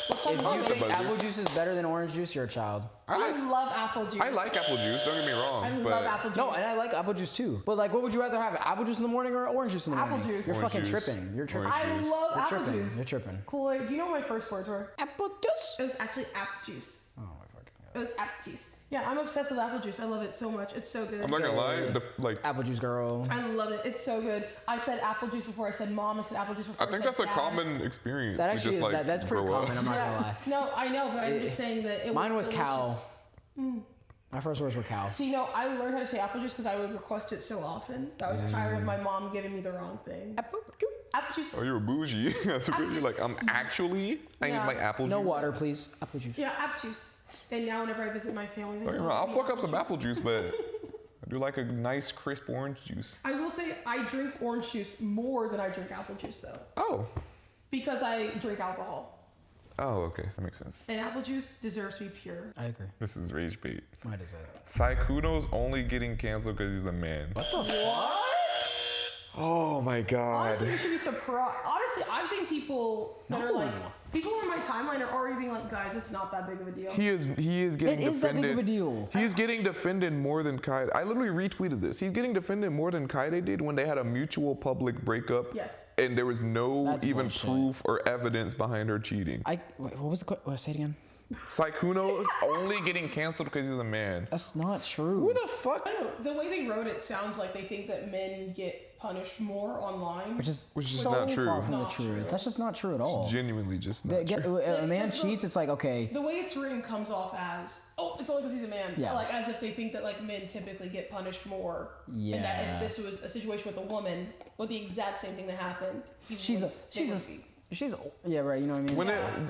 Let's fucking If go, you baby. think apple juice is better than orange juice, you're a child. I love apple juice. I like apple juice. Don't get me wrong. I but love apple juice. No, and I like apple juice too. But like, what would you rather have? Apple juice in the morning or orange juice in the Apple morning? juice. You're Orange fucking juice. tripping. You're tripping. Orange I juice. love You're apple tripping. juice. You're tripping. Chloe, do you know what my first words were? Apple juice. It was actually apple juice. Oh my fucking It was apple juice. Yeah, I'm obsessed with apple juice. I love it so much. It's so good. I'm not gonna lie. Apple juice girl. I love it. It's so good. I said apple juice before I said mom. I said apple juice before I think said that's a dad. common experience. That We actually just, is like, that's pretty grow up. common. I'm not gonna lie. No, I know, but I'm just saying that it Mine was delicious. cow. My first words were cow. So, I learned how to say apple juice because I would request it so often. I was tired of my mom giving me the wrong thing. Apple juice. Apple juice. Oh, you're a bougie. That's good. You're like, I need Yeah. my apple juice. No water, please. Apple juice. Yeah, apple juice. And now whenever I visit my family, they Don't get me still wrong, give I'll me fuck up some apple juice, but I do like a nice crisp orange juice. I will say I drink orange juice more than I drink apple juice though, Oh. because I drink alcohol. Oh, okay. That makes sense. And apple juice deserves to be pure. I agree. This is rage bait. Why does that? Sykunno's only getting canceled because he's a man. What the fuck? Oh my God. Honestly, you should be surprised. Honestly, I've seen people that are like, people on my timeline are already being like, guys, it's not that big of a deal. He is getting defended. It is that big of a deal. He's getting defended more than Kaide. I literally retweeted this. He's getting defended more than Kaide did when they had a mutual public breakup. Yes. And there was no That's even bullshit. proof or evidence behind her cheating. Wait, what was the question? Say it again. Sykunno is only getting canceled because he's a man. That's not true. Who the fuck? I don't know. The way they wrote it sounds like they think that men get punished more online. Which is is so not true. far from the Not truth. true. That's just not true at all. Genuinely just not true. A man cheats, it's like, okay. The way it's written comes off as, oh, it's only because he's a man. Yeah. Like, as if they think that, like, men typically get punished more. Yeah. And that if this was a situation with a woman, with the exact same thing that happened, Yeah, right, you know what I mean? When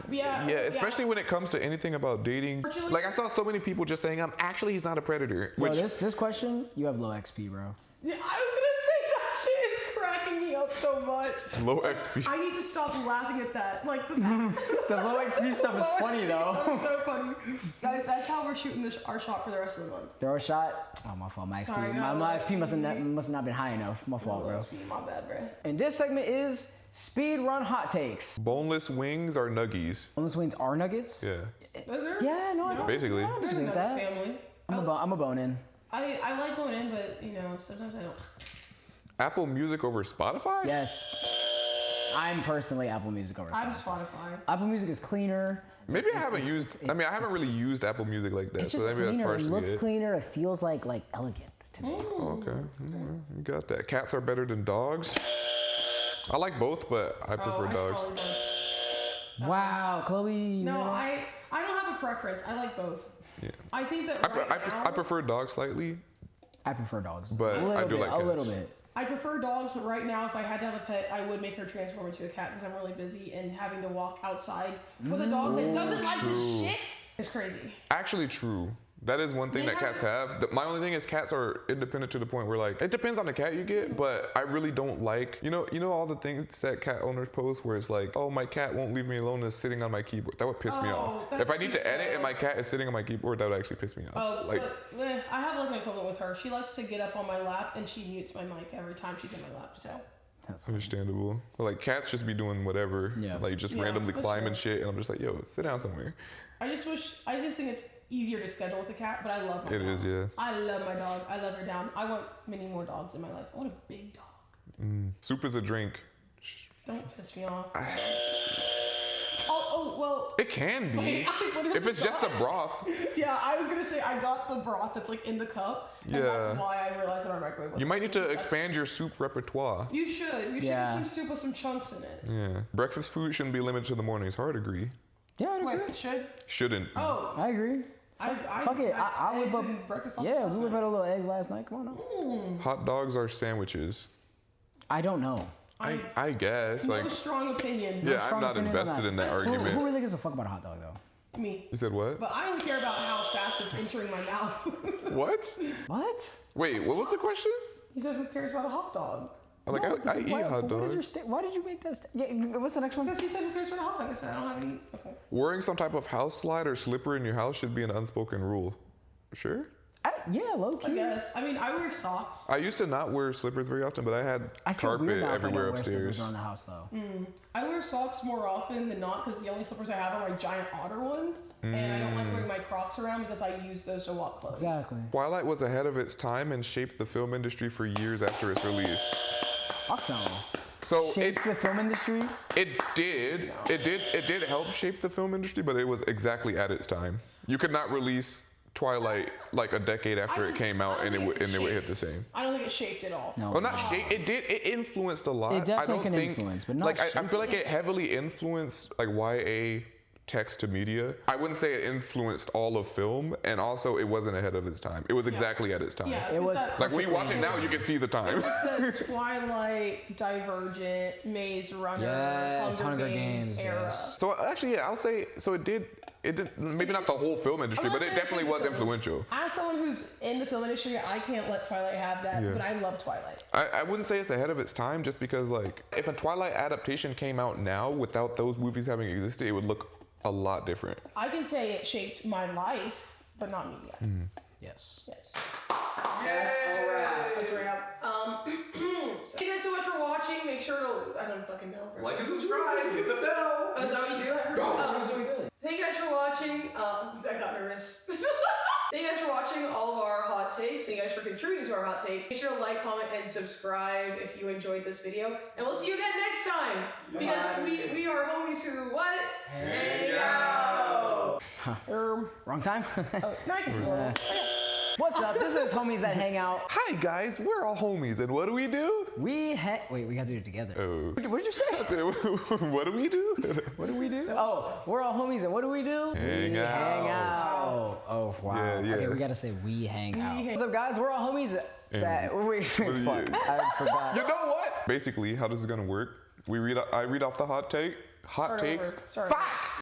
Yeah. especially when it comes to anything about dating. Like I saw so many people just saying, actually he's not a predator. Bro, Which this question, you have low XP, bro. Yeah, I was gonna say that shit is cracking me up so much. low XP. I need to stop laughing at that. Like, the The low XP stuff is funny, though. It's so funny. Guys, that's how we're shooting our shot for the rest of the month. Throw a shot. Oh, my fault. My Sorry, XP. no, My XP must have not been high enough. My fault, bro. My bad, bro. And this segment is speed run hot takes. Boneless wings are nuggies. Boneless wings are nuggets? Yeah. Is there? Yeah, no, I don't Basically. I don't disagree with that. Family. I'm a bone in. I like going in, but, you know, sometimes I don't. Apple Music over Spotify? Yes. I'm personally Apple Music over I'm Spotify. Spotify. Apple Music is cleaner. Maybe I haven't used. I haven't really used Apple Music like that, It's so just maybe that's cleaner. It partially looks it. cleaner. It feels like elegant to me. Oh, okay, you got that. Cats are better than dogs. I like both, but I prefer dogs. probably don't. Wow, Chloe. No, man. I don't have a preference. I like both. Yeah. I think that I prefer dogs slightly. I prefer dogs. But a little I do bit, like a little cats. bit. I prefer dogs, but right now, if I had to have a pet, I would make her transform into a cat because I'm really busy and having to walk outside with a dog that doesn't like this shit is crazy. Actually, true. That is one thing that cats have. My only thing is cats are independent to the point where like it depends on the cat you get, but I really don't like you know all the things that cat owners post where it's like, oh, my cat won't leave me alone and is sitting on my keyboard. That would piss me off. that's If I need to cute, edit and my cat is sitting on my keyboard, that would actually piss me off. Oh, Like but I have like an equivalent with her. She likes to get up on my lap and she mutes my mic every time she's in my lap. So That's understandable. But like cats just be doing whatever. Yeah. Like just Yeah, randomly for climbing sure. shit, and I'm just like, yo, sit down somewhere. I just think it's easier to schedule with a cat, but I love my dog. It is, yeah. I love my dog. I love her down. I want many more dogs in my life. I want a big dog. Soup is a drink. Don't piss me off. Oh, well. It can be. Wait, If it's just a broth. Yeah, I was gonna say I got the broth that's like in the cup. And Yeah. that's why I realized that our microwave was You might need to expand your soup repertoire. You should. You should Yeah. get some soup with some chunks in it. Yeah. Breakfast food shouldn't be limited to the mornings. Hard agree. Yeah, I agree. Wait, should? Shouldn't. Oh, I agree. Fuck it. I would. breakfast. Yeah, we would have had a little eggs last night. Come on now. Hot dogs are sandwiches. I don't know. I guess. No Like, strong opinion. yeah, I'm Strong not opinion on invested that. in that Who argument. really gives a fuck about a hot dog though? Me. You said what? But I only care about how fast it's entering my mouth. What? What? Wait, what was the question? He said, "Who cares about a hot dog?" Like, I eat hot What is dogs. your why did you make that? Yeah, what's the next one? Because he said, "Who cares about a hot dog?" I said, "I don't have any." Okay. Wearing some type of house slide or slipper in your house should be an unspoken rule. Sure? Yeah, low I key. guess. I mean, I wear socks. I used to not wear slippers very often, but I had I feel carpet weird now if I everywhere don't wear slippers upstairs. around the house though. I wear socks more often than not because the only slippers I have are my giant otter ones, and I don't like wearing my Crocs around because I use those to walk clothes. Exactly. Twilight was ahead of its time and shaped the film industry for years after its release. Fuck no. So Shape the film industry. it did help shape the film industry, but it was exactly at its time. You could not release Twilight like a decade after it came out and it would hit the same. I don't think it shaped at all. No. Well, not shape. It influenced a lot. It definitely I don't can think, influence, but not like I shape feel like it heavily influenced like YA text to media. I wouldn't say it influenced all of film, and also it wasn't ahead of its time. It was exactly at its time. Yeah, It was Like when you watch it now, you can see the time. the Twilight, Divergent, Maze Runner, Yes, Hunger Games, era. yes. So actually, yeah, I'll say so. It did maybe not the whole film industry, I'm not but it saying definitely it's was the film influential. As someone who's in the film industry, I can't let Twilight have that, Yeah. but I love Twilight. I wouldn't say it's ahead of its time, just because like if a Twilight adaptation came out now without those movies having existed, it would look a lot different. I can say it shaped my life, but not media. Yes. Yes. That's a wrap. That's a wrap. Thank you guys so much for watching. Make sure to, I don't fucking know. Like and subscribe, hit the bell. Oh, is that what you do? She was doing good. Thank you guys for watching. I got nervous. Thank you guys for watching all of our hot takes. Thank you guys for contributing to our hot takes. Make sure to like, comment, and subscribe if you enjoyed this video. And we'll see you again next time. Because we are homies who what? Hang out. Wrong time? No, I can do this. What's up? This is Homies That Hang Out. Hi guys, we're all homies, and what do we do? Wait, we gotta do it together. Oh. What did you say? What do we do? What do we do? Oh, we're all homies, and what do we do? Hang out. Hang out. Oh, wow. Yeah. Okay, we gotta say we hang out. What's up, guys? We're all homies that. Fuck, yeah. I forgot. You know what? Basically, how this is gonna work? I read off the hot takes. Start over. Fuck!